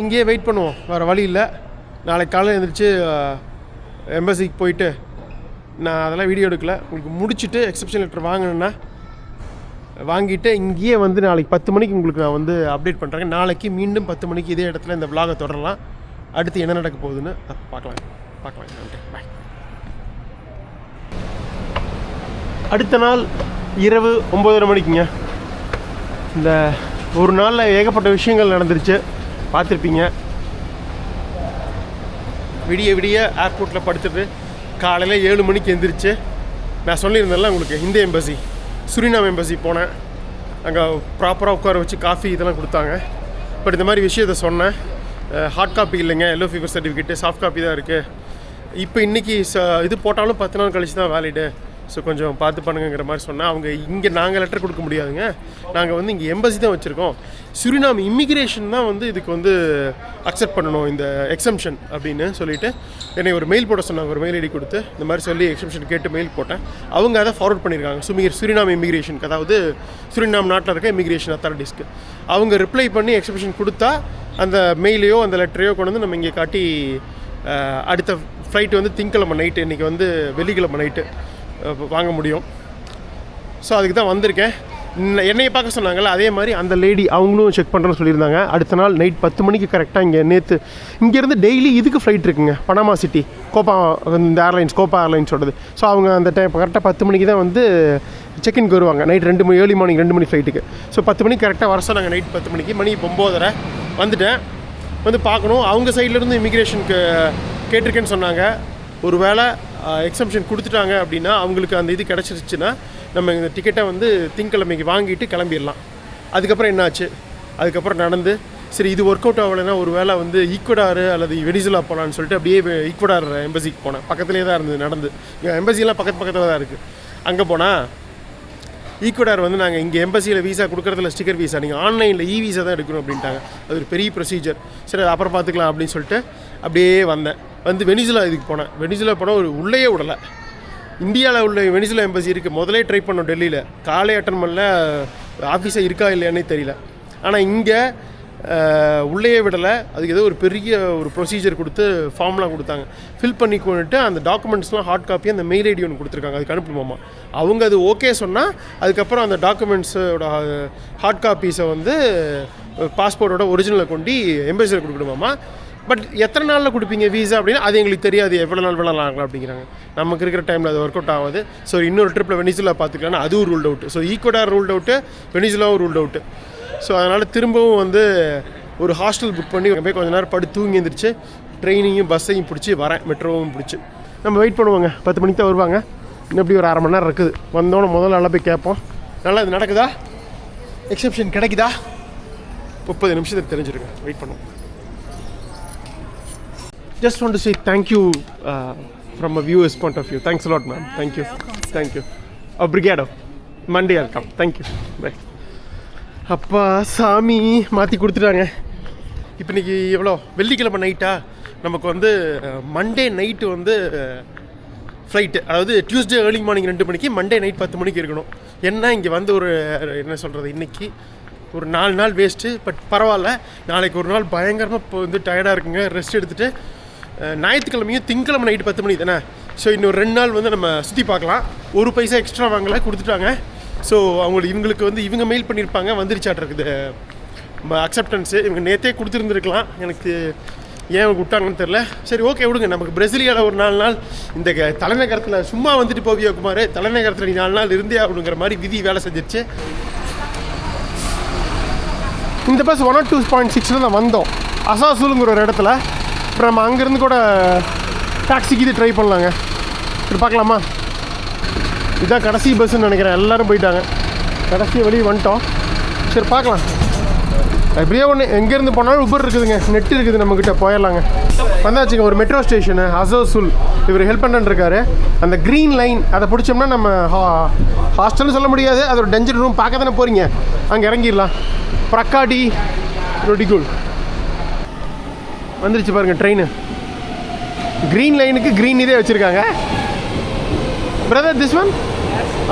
இங்கேயே வெயிட் பண்ணுவோம், வேறு வழி இல்லை. நாளைக்கு காலையில் எழுந்திரிச்சு எம்பசிக்கு போயிட்டு, நான் அதெல்லாம் வீடியோ எடுக்கல, உங்களுக்கு முடிச்சுட்டு எக்ஸப்ஷன் லெட்டர் வாங்கினேன்னா வாங்கிட்டு இங்கேயே வந்து நாளைக்கு 10 மணிக்கு உங்களுக்கு நான் வந்து அப்டேட் பண்ணுறேங்க. நாளைக்கு மீண்டும் 10 மணிக்கு இதே இடத்துல இந்த vlog-ஐ தொடரலாம். அடுத்து என்ன நடக்க போகுதுன்னு பார்க்கலாம். நன்றி, பாய். அடுத்த நாள் இரவு 9:30 மணிக்குங்க. இந்த ஒரு நாளில் ஏகப்பட்ட விஷயங்கள் நடந்துருச்சு, பார்த்துருப்பீங்க. விடிய ஏர்போர்ட்டில் படுத்துட்டு காலையில் 7 மணிக்கு எழுந்திரிச்சு, நான் சொல்லியிருந்தேன்ல உங்களுக்கு, இந்த எம்பசி சுரினாம் எம்பசி போனேன். அங்கே ப்ராப்பராக உட்கார வச்சு காஃபி இதெல்லாம் கொடுத்தாங்க. பட் இந்த மாதிரி விஷயத்தை சொன்னேன். ஹார்ட் காப்பி இல்லைங்க, yellow fever certificate, soft copy தான் இருக்குது. இப்போ இன்றைக்கி இது போட்டாலும் 10 நாள் கழிச்சு தான் வேலிடு. ஸோ கொஞ்சம் பார்த்து பண்ணுங்கிற மாதிரி சொன்னேன். அவங்க இங்கே நாங்கள் லெட்டர் கொடுக்க முடியாதுங்க, நாங்கள் வந்து இங்கே எம்பசி தான் வச்சுருக்கோம். சுரினாம் இமிக்ரேஷன் தான் வந்து இதுக்கு வந்து அக்செப்ட் பண்ணணும் இந்த எக்ஸம்ஷன் அப்படின்னு சொல்லிவிட்டு என்னை ஒரு மெயில் போட சொன்னாங்க. ஒரு மெயில் ஐடி கொடுத்து இந்த மாதிரி சொல்லி எக்ஸம்ஷன் கேட்டு மெயில் போட்டேன். அவங்க அதை ஃபார்வர்ட் பண்ணியிருக்காங்க சுரினாம் இமிக்ரேஷனுக்கு, அதாவது சுரினாம் நாட்டில் இருக்க இமிக்ரேஷன் அத்தாரிட்டிஸ்க்கு. அவங்க ரிப்ளை பண்ணி எக்ஸம்ஷன் கொடுத்தா அந்த மெயிலையோ அந்த லெட்டரையோ கொண்டு வந்து நம்ம இங்கே காட்டி அடுத்த ஃப்ளைட்டு வந்து திங்கக்கிழமை நைட்டு, இன்றைக்கி வந்து வெள்ளிக்கிழமை நைட்டு வாங்க முடியும். ஸோ அதுக்கு தான் வந்திருக்கேன். என்னையை பார்க்க சொன்னாங்கல்ல, அதே மாதிரி அந்த லேடி அவங்களும் செக் பண்ணுறேன்னு சொல்லியிருந்தாங்க. அடுத்த நாள் நைட் 10 மணிக்கு கரெக்டாக இங்கே நேற்று இங்கேருந்து டெய்லி இதுக்கு ஃப்ளைட் இருக்குங்க, பனாமா சிட்டி கோப்பா, இந்த ஏர்லைன்ஸ் கோப்பா ஏர்லைன்ஸோடது. ஸோ அவங்க அந்த டைம் கரெக்டாக 10 மணிக்கு தான் வந்து செக்இன்க்கு வருவாங்க. நைட் 2 மணி, ஏர்லி மார்னிங் 2 மணி ஃப்ளைட்டுக்கு. ஸோ 10 மணிக்கு கரெக்டாக வர சொன்னாங்க. நைட் 10 மணிக்கு, மணி 9:30 வந்துட்டேன். வந்து பார்க்கணும். அவங்க சைட்லேருந்து இமிக்ரேஷனுக்கு கேட்டிருக்கேன்னு சொன்னாங்க. ஒரு வேளை எக்ஸம்ஷன் கொடுத்துட்டாங்க அப்படின்னா அவங்களுக்கு அந்த இது கிடச்சிருச்சுன்னா நம்ம இந்த டிக்கெட்டை வந்து திங்கக்கிழமைக்கு வாங்கிட்டு கிளம்பிடலாம். அதுக்கப்புறம் என்னாச்சு, அதுக்கப்புறம் நடந்து சரி இது ஒர்க் அவுட் ஆகலைன்னா ஒரு வேளை வந்து ஈக்குவடார் அல்லது வெனிசுலா போகலான்னு சொல்லிட்டு அப்படியே ஈக்குவடார் எம்பசிக்கு போனேன். பக்கத்துலேயே தான் இருந்தது நடந்து. எம்பசிலாம் பக்கத்தில் தான் இருக்குது. அங்கே போனால் ஈக்குவடார் வந்து நாங்கள் இங்கே எம்பசியில் வீசா கொடுக்குறதுல ஸ்டிக்கர் வீசா, நீங்கள் ஆன்லைனில் வீசா தான் எடுக்கணும் அப்படின்ட்டாங்க. அது ஒரு பெரிய ப்ரொசீஜர். சரி அது அப்புறம் பார்த்துக்கலாம் அப்படின்னு சொல்லிட்டு அப்படியே வந்தேன். வந்து வெனிசுலா இதுக்கு போனேன். வெனிசுலா போனால் ஒரு உள்ளே விடலை. இந்தியாவில் உள்ள வெனிசுலா எம்பசி இருக்குது. முதலே ட்ரை பண்ணோம் டெல்லியில், காலை அட்டன் பண்ணல, ஆஃபீஸாக இருக்கா இல்லையானே தெரியல. ஆனால் இங்கே உள்ளே விடலை. அதுக்கு ஏதோ ஒரு பெரிய ஒரு ப்ரொசீஜர் கொடுத்து ஃபார்ம்லாம் கொடுத்தாங்க. ஃபில் பண்ணி கொண்டுட்டு அந்த டாக்குமெண்ட்ஸ்லாம் ஹார்ட் காப்பி அந்த மெயில் ஐடி ஒன்று கொடுத்துருக்காங்க, அதுக்கு அனுப்பணுமாமா. அவங்க அது ஓகே சொன்னால் அதுக்கப்புறம் அந்த டாக்குமெண்ட்ஸோட ஹார்ட் காப்பீஸை வந்து பாஸ்போர்ட்டோட ஒரிஜினலை கொண்டு எம்பசியில் கொடுக்கணுமாமா. பட் எத்தனை நாளில் கொடுப்பீங்க வீசா அப்படின்னா அது எங்களுக்கு தெரியாது, எவ்வளோ நாள் வேணாலும் ஆகலாம் அப்படிங்கிறாங்க. நமக்கு இருக்கிற டைமில் அது ஒர்க் அவுட் ஆகாது. ஸோ இன்னொரு ட்ரிப்பில் வெனிசுலா பார்த்துக்கலான்னா அதுவும் ruled out. So Ecuador ruled out, வெனிசுலாவும் ரூல்ட் அவுட்டு. ஸோ அதனால் திரும்பவும் வந்து ஒரு ஹாஸ்டல் புக் பண்ணி போய் கொஞ்சம் நேரம் படுத்து தூங்கி எழுந்திரிச்சு ட்ரெயினையும் பஸ்ஸையும் பிடிச்சி வரேன், மெட்ரோவும் பிடிச்சி. நம்ம வெயிட் பண்ணுவோங்க, 10 மணிக்கு தான் வருவாங்க. இன்னும் எப்படி ஒரு அரை மணி நேரம் இருக்குது. வந்தோன்னே முதல்ல நல்லா போய் கேட்போம், நல்லா இது நடக்குதா, எக்ஸப்ஷன் கிடைக்குதா. 30 நிமிஷத்துக்கு தெரிஞ்சிருங்க, வெயிட் பண்ணுவோம். Just want to say thank you from a viewer's point of view. Thanks a lot, ma'am. Thank you. Thank you. Obrigado. Monday I'll come. Thank you. Bye. அப்பா சாமி மாற்றி கொடுத்துட்டாங்க. இப்போ இன்றைக்கி எவ்வளோ வெள்ளிக்கிழமை நைட்டா, நமக்கு வந்து மண்டே நைட்டு வந்து ஃப்ளைட்டு, அதாவது டியூஸ்டே ஏர்லி மார்னிங் 2 மணிக்கு, மண்டே நைட் 10 மணிக்கு இருக்கணும். என்ன இங்கே வந்து ஒரு என்ன சொல்கிறது, இன்றைக்கி ஒரு 4 நாள் வேஸ்ட்டு. பட் பரவாயில்ல, நாளைக்கு ஒரு நாள் பயங்கரமாக இப்போ வந்து டயர்டாக இருக்குங்க, ரெஸ்ட் எடுத்துகிட்டு ஞாயிற்றுக்கிழமையும் திங்கக்கிழமை நைட்டு 10 மணி தானே. ஸோ இன்னொரு 2 நாள் வந்து நம்ம சுற்றி பார்க்கலாம். ஒரு பைசா எக்ஸ்ட்ரா வாங்கலை, கொடுத்துட்டாங்க. ஸோ இவங்களுக்கு வந்து இவங்க மெயில் பண்ணியிருப்பாங்க, வந்துருச்சாட் இருக்குது அக்செப்டன்ஸு. இவங்க நேற்றே கொடுத்துருந்துருக்கலாம், எனக்கு ஏன் அவங்க விட்டாங்கன்னு தெரில. சரி ஓகே விடுங்க, நமக்கு பிரசிலியாவில் ஒரு 4 நாள் இந்த தலைநகரத்தில் சும்மா வந்துட்டு போவியா குமார், தலைநகரத்தில் நீ 4 நாள் இருந்தே ஆகணுங்கிற மாதிரி விதி வேலை செஞ்சிருச்சு. இந்த பஸ் 102.6 தான் வந்தோம், அசாசூலுங்கிற ஒரு இடத்துல. அப்புறம் நம்ம அங்கேருந்து கூட டாக்ஸிக்கு இது ட்ரை பண்ணலாங்க. இப்படி பார்க்கலாமா, இதுதான் கடைசி பஸ்ஸுன்னு நினைக்கிறேன். எல்லோரும் போயிட்டாங்க, கடைசி வெளியே வந்துட்டோம். சரி பார்க்கலாம். எப்படியோ ஒன்று எங்கேருந்து போனாலும் உபர் இருக்குதுங்க, நெட் இருக்குது நம்மக்கிட்ட, போயிடலாங்க. வந்தாச்சுங்க ஒரு மெட்ரோ ஸ்டேஷனு அசோசுல். இவர் ஹெல்ப் பண்ணிருக்காரு. அந்த க்ரீன் லைன் அதை பிடிச்சோம்னா நம்ம ஹாஸ்டல்னு சொல்ல முடியாது, அது ஒரு டெஞ்சர் ரூம். பார்க்க தானே போகிறீங்க, அங்கே இறங்கிடலாம். பிரக்காடி ரொடிகுல் வந்துருச்சு பாருங்கள் ட்ரெயின். க்ரீன் லைனுக்கு க்ரீன் இதே வச்சுருக்காங்க. பிரதர் திஸ் ஒன்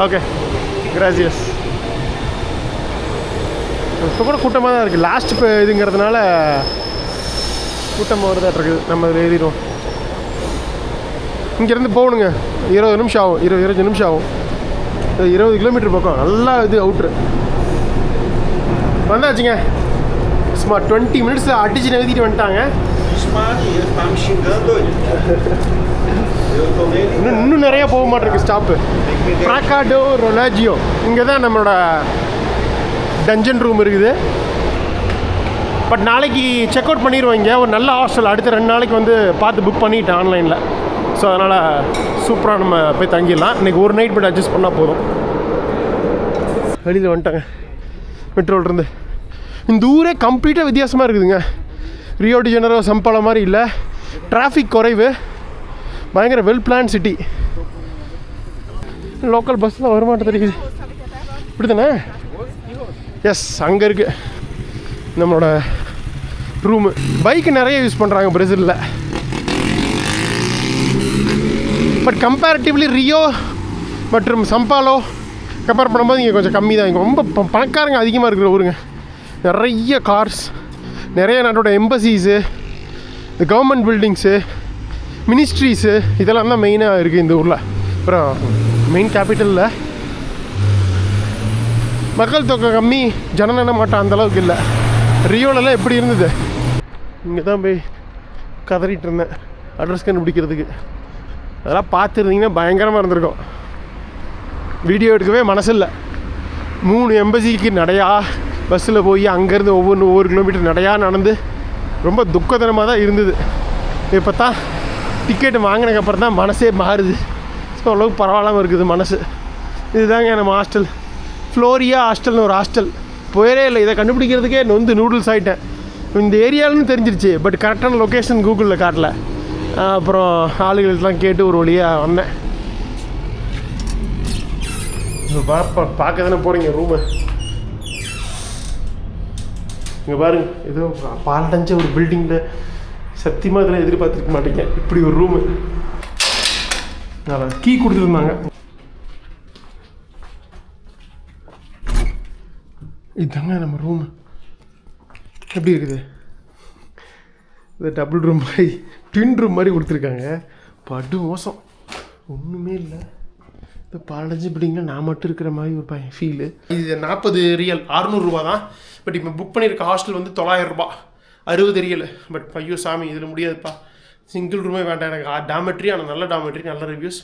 ஓகே, கிராசியஸ். இப்போ கூட கூட்டமாக தான் இருக்குது, லாஸ்ட் இப்போ இதுங்கிறதுனால கூட்டமாக வருதாட்டு இருக்குது. நம்ம அதில் ஏறிடுவோம். இங்கேருந்து போகணுங்க, 20 நிமிஷம் ஆகும், 25 நிமிஷம் ஆகும். 20 கிலோமீட்டர் பக்கம், நல்லா இது அவுட்ரு. வந்தாச்சுங்க, சும்மா 20 மினிட்ஸ் அடிச்சு நிறுத்திட்டு வந்துட்டாங்க. இன்னும் நிறைய போக மாட்டேருக்கு ஸ்டாப்பு. பிராக்காடோ ரொலாஜியோ, இங்கே தான் நம்மளோட டஞ்சன் ரூம் இருக்குது. பட் நாளைக்கு செக் அவுட் பண்ணிடுவாங்க. ஒரு நல்ல ஹாஸ்டல் அடுத்த 2 நாளைக்கு வந்து பார்த்து புக் பண்ணிட்டேன் ஆன்லைனில். ஸோ அதனால் சூப்பராக நம்ம போய் தங்கிடலாம். இன்றைக்கி ஒரு நைட் மட்டும் அட்ஜஸ்ட் பண்ணால் போதும். வெளியில் வந்துட்டாங்க மெட்ரோலேருந்து. இந்த ஊரே கம்ப்ளீட்டாக வித்தியாசமாக இருக்குதுங்க. ரியோ டி ஜெனரோ சம்பாலோ மாதிரி இல்லை. டிராஃபிக் குறைவு, பயங்கர வெல் பிளான் சிட்டி. லோக்கல் பஸ்ஸில் வரமாட்டேன் தெரியுது. இப்படி தானே? எஸ், அங்கே இருக்குது நம்மளோட ரூமு. பைக்கு நிறைய யூஸ் பண்ணுறாங்க பிரேசிலில். பட் கம்பேரிட்டிவ்லி ரியோ மற்றும் சம்பாலோ கம்பேர் பண்ணும்போது இங்கே கொஞ்சம் கம்மி தான். இங்கே ரொம்ப பணக்காரங்க அதிகமாக இருக்கிற ஊருங்க. நிறைய கார்ஸ், நிறைய நாட்டோட எம்பசிஸு, இந்த கவர்மெண்ட் பில்டிங்ஸு, மினிஸ்ட்ரீஸு, இதெல்லாம் தான் மெயினாக இருக்குது இந்த ஊரில். அப்புறம் மெயின் கேபிட்டலில் மக்கள் தொகை கம்மி, ஜனநன மாட்டம் அந்தளவுக்கு இல்லை. ரியோலெல்லாம் எப்படி இருந்தது? இங்கே தான் போய் கதறிட்டு இருந்தேன் அட்ரஸ் கண்டுபிடிக்கிறதுக்கு. அதெல்லாம் பார்த்துருந்தீங்கன்னா பயங்கரமாக இருந்திருக்கும். வீடியோ எடுக்கவே மனசு இல்லை. 3 எம்பசிக்கு நடையா பஸ்ஸில் போய் அங்கேருந்து ஒவ்வொரு கிலோமீட்டர் நடையா நடந்து ரொம்ப துக்கதனமாக தான் இருந்தது. இப்போ தான் டிக்கெட்டு வாங்கினதுக்கப்புறம் தான் மனசே மாறுது. ஸோ அளவுக்கு பரவாயில்லாமல் இருக்குது மனசு. இதுதாங்க நம்ம ஹாஸ்டல், ஃப்ளோரியா ஹாஸ்டல்னு ஒரு ஹாஸ்டல். போயவே இல்லை, இதை கண்டுபிடிக்கிறதுக்கே நூடுல்ஸ் ஆகிட்டேன். இந்த ஏரியாவில்னு தெரிஞ்சிருச்சு, பட் கரெக்டான லொக்கேஷன் கூகுளில் காட்டல. அப்புறம் ஆளுகளுக்கெலாம் கேட்டு ஒரு வழியாக வந்தேன். பார்க்க தானே போகிறீங்க ரூமு. இங்கே பாருங்க, ஏதோ பாலடைஞ்ச ஒரு பில்டிங்கில் சத்தியமாக இதெல்லாம் எதிர்பார்த்துருக்க மாட்டேங்க இப்படி ஒரு ரூமு. கீ கொடுத்துருந்தாங்க. இதுதாங்க நம்ம ரூமு. எப்படி இருக்குது? இது டபுள் ரூம் மாதிரி, ட்வின் ரூம் மாதிரி கொடுத்துருக்காங்க. படு மோசம், ஒன்றுமே இல்லை. இந்த பாலடைஞ்சு பில்டிங்கில் நான் மட்டும் இருக்கிற மாதிரி ஒரு பையன் ஃபீலு. இது 40 ரியல், 600 ரூபா தான். பட் இப்போ புக் பண்ணியிருக்க ஹாஸ்டல் வந்து 900 ரூபா, 60 ரியல். பட் ஐயோ சாமி, இதில் முடியாதுப்பா, சிங்கிள் ரூமே வேண்டாம் எனக்கு. டாமெட்ரி, ஆனால் நல்ல டாமெட்ரி, நல்ல ரிவ்யூஸ்.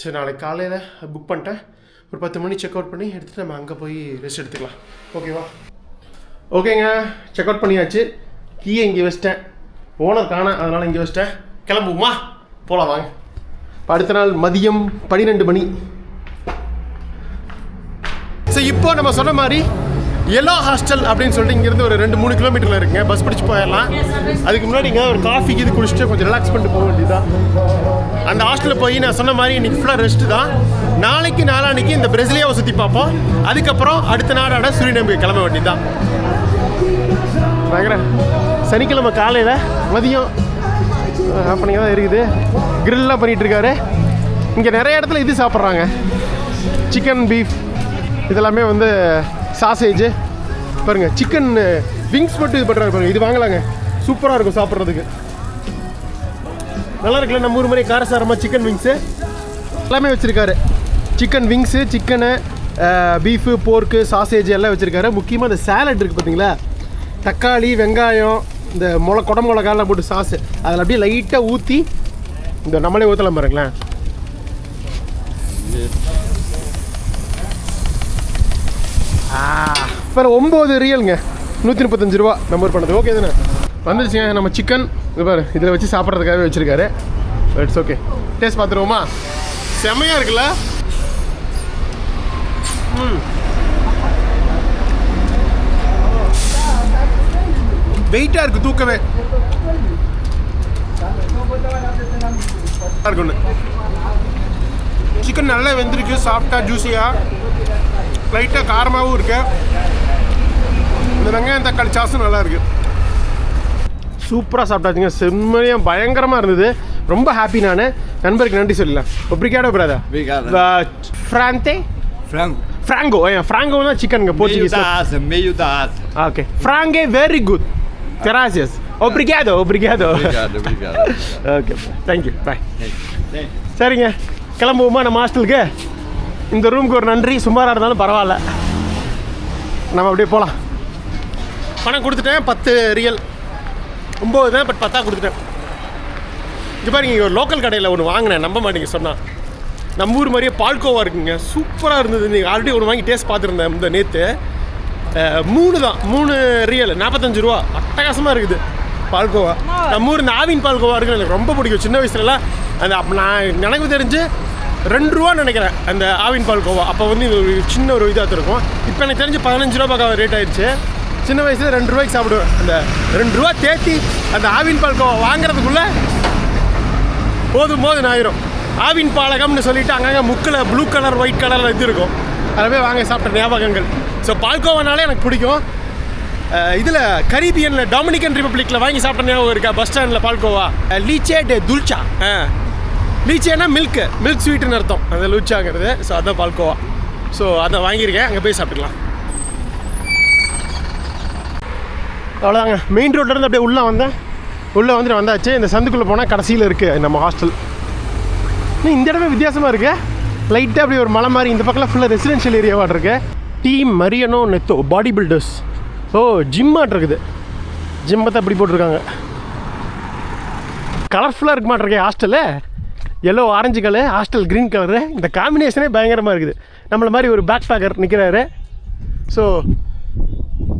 சரி, நாளைக்கு காலையில் புக் பண்ணிட்டேன். ஒரு 10 மணி செக் அவுட் பண்ணி எடுத்துகிட்டு நம்ம அங்கே போய் ரெஸ்ட் எடுத்துக்கலாம். ஓகேவா? ஓகேங்க, செக் அவுட் பண்ணியாச்சு. கீயை இங்கே வச்சிட்டேன், ஓனர் காண, அதனால் இங்கே வச்சிட்டேன். கிளம்புமா, போகலாம் வாங்க. இப்போ அடுத்த நாள் மதியம் 12 மணி. ஸோ இப்போ நம்ம சொன்ன மாதிரி எல்லோ ஹாஸ்டல் அப்படின்னு சொல்லிட்டு இங்கேருந்து ஒரு 2-3 கிலோமீட்டரில் இருக்குங்க. பஸ் பிடிச்சி போயிடலாம். அதுக்கு முன்னாடி இங்கே ஒரு காஃபிக்கு இது குடிச்சிட்டு கொஞ்சம் ரிலாக்ஸ் பண்ணிட்டு போக வேண்டியதுதான். அந்த ஹாஸ்டலில் போய் நான் சொன்ன மாதிரி இன்றைக்கி ஃபுல்லாக ரெஸ்ட்டு தான். நாளான்னைக்கு இந்த பிரேசிலியாவை சுற்றி பார்ப்போம். அதுக்கப்புறம் அடுத்த நாடான சுரினேமுக்கு கிளம்ப வேண்டியதுதான். பயங்கர சனிக்கிழமை காலையில் மதியம் அப்படிங்க தான் இருக்குது. கிரில்லாம் பண்ணிகிட்டு இருக்காரு. இங்கே நிறைய இடத்துல இது சாப்பிட்றாங்க, சிக்கன், பீஃப், இதெல்லாமே வந்து சாசேஜு. பாருங்கள், சிக்கன் விங்ஸ் மட்டும் இது பண்ணுறாங்க பாருங்கள். இது வாங்கலாங்க, சூப்பராக இருக்கும் சாப்பிட்றதுக்கு. நல்லா இருக்குல்ல, நம்ம ஊர் மாதிரி காரசாரமாக சிக்கன் விங்ஸு எல்லாமே வச்சுருக்காரு. Chicken wings, chicken, beef, pork, sausage எல்லாம் வச்சுருக்காரு. முக்கியமாக இந்த சேலட் இருக்குது பார்த்தீங்களா, தக்காளி, வெங்காயம், இந்த கொடை மிளகாலாம் போட்டு சாஸு அதில் அப்படியே லைட்டாக ஊற்றி இந்த நம்மளே ஊற்றலாம் பாருங்களேன். வேறு 9 ரியலுங்க, 135 ரூபா நம்பர் பண்ணது. ஓகே தானே? வந்துருச்சுங்க நம்ம சிக்கன். இது பாரு, இதில் வச்சு சாப்பிட்றதுக்காகவே வச்சுருக்காரு. இட்ஸ் ஓகே, டேஸ்ட் பார்த்துருவோமா? செம்மையாக இருக்குல்ல? வெயிட்டாக இருக்குது, தூக்கவே இருக்குன்னு. சிக்கன் நல்லா வெந்திருக்கு, சாஃப்டாக, ஜூஸியாக, லைட்டாக காரமாகவும் இருக்கு. இந்த வெங்காயம் தக்காளி சாஸும் நல்லா இருக்கு. சூப்பராக சாப்பிட்டாச்சுங்க, செம்மையாக பயங்கரமாக இருந்தது. ரொம்ப ஹாப்பி. நான் நண்பருக்கு நன்றி சொல்லலாம். Obrigado, brother. Frante? Frango. Frango na chicken Portuguese. Meio da asa. Okay. Frango very good. Gracias. Obrigado. Obrigado. Okay. Thank you. Bye. சரிங்க, கிளம்புவோமா நம்ம ஹாஸ்டலுக்கு? இந்த ரூமுக்கு ஒரு நன்றி. சுமாராக இருந்தாலும் பரவாயில்ல, நம்ம அப்படியே போகலாம். பணம் கொடுத்துட்டேன், 10 ரியல், 9 தான், பட் 10 கொடுத்துட்டேன். இது பாருங்க, இங்கே ஒரு லோக்கல் கடையில் ஒன்று வாங்கினேன், நம்ப மாட்டேங்க சொன்னால். நம்ம ஊர் மாதிரியே பால்கோவா இருக்குங்க, சூப்பராக இருந்தது. நீங்கள் ஆல்ரெடி ஒன்று வாங்கி டேஸ்ட் பார்த்துருந்தேன் இந்த நேற்று. 3 ரியல், 45 ரூபா. அட்டகாசமாக இருக்குது பால்கோவா. நம்ம ஊர் இந்த ஆவின் பால்கோவா இருக்குன்னு எனக்கு ரொம்ப பிடிக்கும். சின்ன வயசுலலாம் அந்த நான் எனக்கு தெரிஞ்சு 2 ரூபான்னு நினைக்கிறேன் அந்த ஆவின் பால்கோவா. அப்போ வந்து இது ஒரு சின்ன ஒரு இதாக இருக்கும். இப்போ எனக்கு தெரிஞ்சு 15 ரூபா பக்கம் ரேட் ஆயிடுச்சு. சின்ன வயசில் 2 ரூபாய்க்கு சாப்பிடுவேன். அந்த 2 ரூபா தேத்தி அந்த ஆவின் பால்கோவா வாங்குறதுக்குள்ளே போதும் ஆயிரும். ஆவின் பாலகம்னு சொல்லிட்டு அங்கங்கே முக்கில் ப்ளூ கலர் ஒயிட் கலரில் இது இருக்கும். அதை வாங்க சாப்பிட்ட ஞாபகங்கள். ஸோ பால்கோவானாலே எனக்கு பிடிக்கும். இதில் கரீபியனில் டொமினிக்கன் ரிப்பப்ளிக்கில் வாங்கி சாப்பிட்ட ஞாபகம் இருக்கா? பஸ் ஸ்டாண்டில் பால்கோவா. லீச்சே டே துல்ச்சா. லீச்சேனா மில்க் ஸ்வீட்டுன்னு அர்த்தம். அது லூச்சாங்கிறது. ஸோ அதுதான் பால்கோவா. ஸோ அதை வாங்கியிருக்கேன். அங்கே போய் சாப்பிட்டுக்கலாம். அவ்வளோதாங்க. மெயின் ரோட்லேருந்து அப்படியே உள்ளே வந்துட்டு வந்தாச்சு. இந்த சந்துக்குள்ளே போனால் கடைசியில் இருக்குது நம்ம ஹாஸ்டல். இந்த இடமே வித்தியாசமாக இருக்குது. லைட்டாக அப்படி ஒரு மலை மாதிரி. இந்த பக்கத்தில் ஃபுல்லாக ரெசிடென்ஷியல் ஏரியாவாக இருக்குது. Team மரியனோ நெத்தோ body builders. ஓ ஜிம்மாட் இருக்குது. ஜிம்மை தான் அப்படி போட்டிருக்காங்க. கலர்ஃபுல்லாக இருக்க மாட்டிருக்கேன் hostel. Yellow orange colour, hostel green colour. இந்த காம்பினேஷனே பயங்கரமாக இருக்குது. நம்மளை மாதிரி ஒரு பேக் பேக்கர் நிற்கிறாரு. So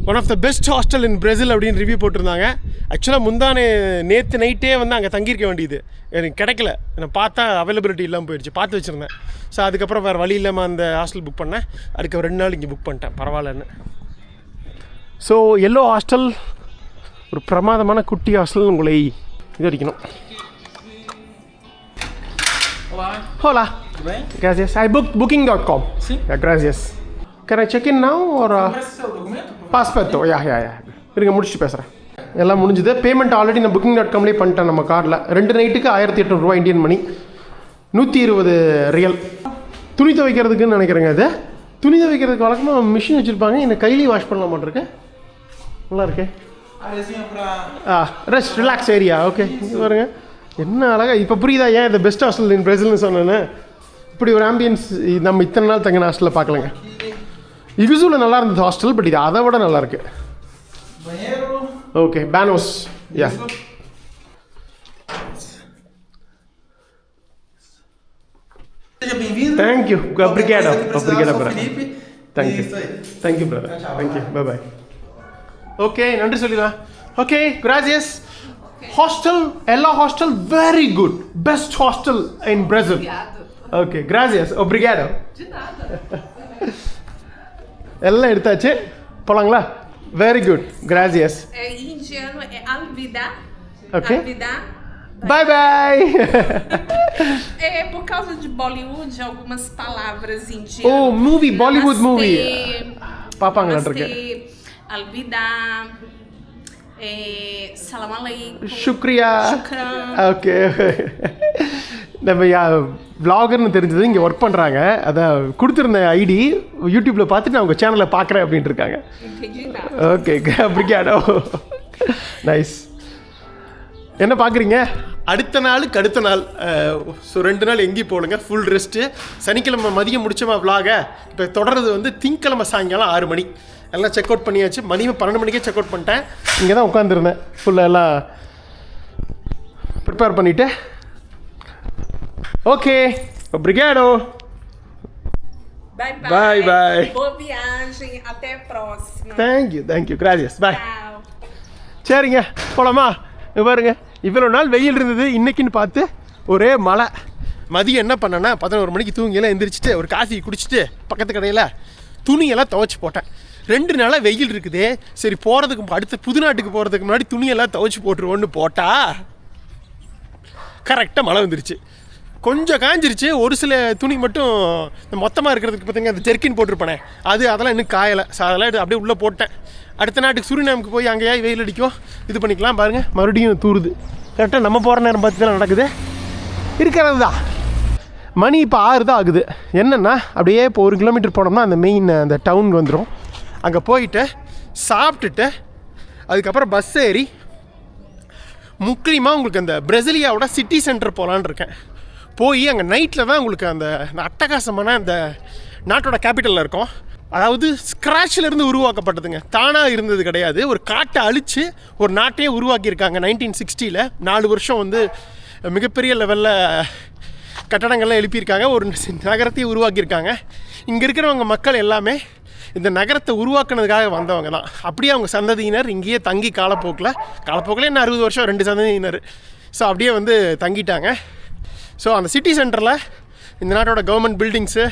one of the best hostel in Brazil அப்படின்னு ரிவ்யூ போட்டிருந்தாங்க. ஆக்சுவலாக நேற்று நைட்டே வந்து அங்கே தங்கியிருக்க வேண்டியது எனக்கு கிடைக்கல. நான் பார்த்தா அவைலபிலிட்டி இல்லாமல் போயிடுச்சு. பார்த்து வச்சுருந்தேன். ஸோ அதுக்கப்புறம் வேறு வழி இல்லாமல் அந்த ஹாஸ்டல் புக் பண்ணேன். அதுக்கு 2 நாள் இங்கே புக் பண்ணிட்டேன், பரவாயில்லன்னு. ஸோ எல்லோ ஹாஸ்டல் ஒரு பிரமாதமான குட்டி ஹாஸ்டல். உங்களை இது அடிக்கணும். Hola. Gracias. I booked booking.com. Sí. Yeah, gracias. Can I check in now or passport? Yeah. இருங்க முடிச்சுட்டு பேசுகிறேன். எல்லாம் முடிஞ்சுது. பேமெண்ட் ஆல்ரெடி நான் booking.comலேயே பண்ணிட்டேன். நம்ம கார்டில் 2 நைட்டுக்கு 1800 ரூபா இந்தியன் மணி, 120 ரியல். துணி துவைக்கிறதுக்குன்னு நினைக்கிறேங்க. இது துணி துவைக்கிறதுக்கு வழக்கமாக மிஷின் வச்சுருப்பாங்க. இந்த கையிலேயே வாஷ் பண்ண மாட்டிருக்கு. நல்லா இருக்கு. Rest relax area. ஓகே, இங்கே பாருங்க என்ன அழகாக. இப்போ புரியுதா ஏன் இந்த பெஸ்ட் ஹாஸ்டல் இன் பிரேசில்னு சொன்னேன்னு? இப்படி ஒரு ஆம்பியன்ஸ் நம்ம இத்தனை நாள் தங்கின ஹாஸ்டலில் பார்க்கலங்க. இவிசூவில் நல்லா இருந்தது ஹாஸ்டல், பட் இது அதை விட நல்லா இருக்கு. ஓகே, பேனோஸ். Yeah, thank you. Obrigado, brother. Thank you, brother. Thank you. Bye bye. Okay, நன்றி சொல்லிடலாம். Okay, gracias. Hostel, Ella Hostel, very good. Best hostel in Brazil. Okay, gracias. Obrigado. De nada. எல்லாம் எடுத்தாச்சு, போலாங்களா? Very good. Gracias. Indiano é alvida. Okay. Alvida. Bye bye. É por causa de Bollywood, algumas palavras indianas. Oh, movie, Bollywood movie. பாப்பாங்களா இருக்கு. Alvida. Salam aleikum. Shukriya. Shukran. Okay. நம்ம vloggerனு தெரிஞ்சது இங்கே work பண்ணுறாங்க. அதான் கொடுத்துருந்த ID யூடியூப்பில் பார்த்துட்டு நான் உங்கள் சேனலை பார்க்குறேன் அப்படின்ட்டு இருக்காங்க. ஓகே, அப்படிக்காடோ. நைஸ். என்ன பார்க்குறீங்க? அடுத்த நாள் ஸோ 2 நாள் எங்கேயும் போகலுங்க. Full rest. சனிக்கிழமை மதியம் முடிச்சோமா vlog-ஐ. இப்போ தொடர்றது வந்து திங்கக்கிழமை சாயங்காலம் 6 மணி. எல்லாம் செக் அவுட் பண்ணியாச்சு. மணி 12 மணிக்கே செக் அவுட் பண்ணிட்டேன். இங்கே தான் உட்காந்துருந்தேன். ஃபுல்லாக எல்லாம் ப்ரிப்பேர் பண்ணிவிட்டு. Okay, obrigado. Bye. Boa viagem. Até a próxima. Thank you. Gracias. Bye. Tchau. சரிங்க, போலாமா? பாருங்க, இவ்வளோ நாள் வெயில் இருந்தது. இன்னைக்குன்னு பார்த்து ஒரே மழை. மதியம் என்ன பண்ணேன்னா 11 மணிக்கு தூங்கியெல்லாம் எந்திரிச்சிட்டு ஒரு காஃபி குடிச்சிட்டு பக்கத்து கடையில் துணியெல்லாம் துவைச்சி போட்டேன். 2 நாளாக வெயில் இருக்குது. சரி, போகிறதுக்கு அடுத்து புது நாட்டுக்கு போகிறதுக்கு முன்னாடி துணியெல்லாம் துவைச்சி போட்டுருவோன்னு போட்டால் கரெக்டாக மழை வந்துருச்சு. கொஞ்சம் காஞ்சிருச்சு. ஒரு சில துணி மட்டும் மொத்தமாக இருக்கிறதுக்கு பார்த்தீங்கன்னா அந்த ஜெர்க்கின் போட்டிருப்பேனே, அதெல்லாம் இன்னும் காயலை. ஸோ அதெல்லாம் அப்படியே உள்ளே போட்டேன். அடுத்த நாட்டுக்கு சுரினாமுக்கு போய் அங்கேயா வெயில் அடிக்கும், இது பண்ணிக்கலாம். பாருங்கள், மறுபடியும் தூருது. கரெக்டாக நம்ம போகிற நேரம் பார்த்து தான் நடக்குது. இருக்கிறது தான். மணி இப்போ 6 தான் ஆகுது. என்னென்னா அப்படியே இப்போ 1 கிலோமீட்டர் போனோம்னா அந்த மெயின் அந்த டவுனுக்கு வந்துடும். அங்கே போயிட்டு சாப்பிட்டுட்டு அதுக்கப்புறம் பஸ் ஏறி முக்கியமாக உங்களுக்கு அந்த பிரசிலியாவோட சிட்டி சென்டர் போகலான்னு இருக்கேன். போய் அங்கே நைட்டில் தான் உங்களுக்கு அந்த அட்டகாசமான அந்த நாட்டோட கேபிட்டலில் இருக்கும். அதாவது ஸ்க்ராட்சிலேருந்து உருவாக்கப்பட்டதுங்க, தானாக இருந்தது கிடையாது. ஒரு காட்டை அழித்து ஒரு நாட்டையே உருவாக்கியிருக்காங்க 1960. 4 வருஷம் வந்து மிகப்பெரிய லெவலில் கட்டடங்கள்லாம் எழுப்பியிருக்காங்க. ஒரு நகரத்தையே உருவாக்கியிருக்காங்க. இங்கே இருக்கிறவங்க மக்கள் எல்லாமே இந்த நகரத்தை உருவாக்குனதுக்காக வந்தவங்க தான். அப்படியே அவங்க சந்ததியினர் இங்கேயே தங்கி காலப்போக்கில் என்ன 60 வருஷம் 2 சந்ததியினர். ஸோ அப்படியே வந்து தங்கிட்டாங்க. ஸோ அந்த சிட்டி சென்டரில் இந்த நாட்டோட கவர்மெண்ட் பில்டிங்ஸு,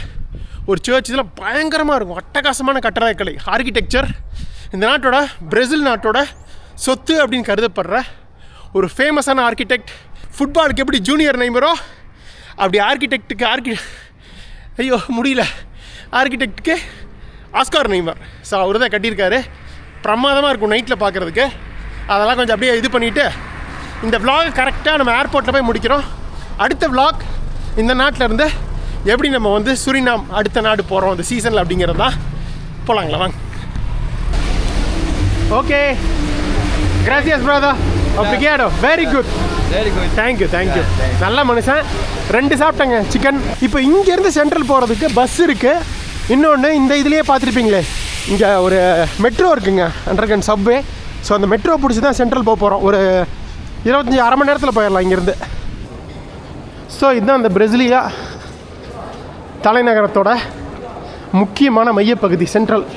ஒரு சர்ச், இதெல்லாம் பயங்கரமாக இருக்கும். அட்டகாசமான கட்டடக்கலை, ஆர்கிடெக்சர் இந்த நாட்டோட பிரேசில் நாட்டோட சொத்து அப்படின்னு கருதப்படுற ஒரு ஃபேமஸான ஆர்கிடெக்ட். ஃபுட்பாலுக்கு எப்படி ஜூனியர் நெய்மரோ அப்படி ஆர்கிடெக்டுக்கு ஆஸ்கார் நெய்மர். ஸோ அவர் தான் கட்டியிருக்காரு. பிரமாதமாக இருக்கும் நைட்டில் பார்க்குறதுக்கு. அதெல்லாம் கொஞ்சம் அப்படியே இது பண்ணிவிட்டு இந்த vlog கரெக்டாக நம்ம ஏர்போர்ட்டில் போய் முடிக்கிறோம். அடுத்த vlog இந்த நாட்டில் இருந்து எப்படி நம்ம வந்து சுரினாம் அடுத்த நாடு போகிறோம் அந்த சீசனில் அப்படிங்கிறது தான். போகலாங்களா வாங்க. ஓகே, கிராசியஸ் brother. Obrigado. Very good. Thank you. நல்ல மனுஷன். 2 சாப்பிட்டேங்க சிக்கன். இப்போ இங்கேருந்து சென்ட்ரல் போகிறதுக்கு பஸ் இருக்குது. இன்னொன்று இந்த இதுலேயே பார்த்துருப்பீங்களே, இங்கே ஒரு மெட்ரோ இருக்குங்க, அண்டர்கிரவுண்ட் சப்வே. ஸோ அந்த மெட்ரோ பிடிச்சி தான் சென்ட்ரல் போகிறோம். ஒரு 25 அரை மணி நேரத்தில் போயிடலாம் இங்கேருந்து. ஸோ இதுதான் அந்த பிரேசிலியா தலைநகரத்தோட முக்கியமான மையப்பகுதி சென்ட்ரல்.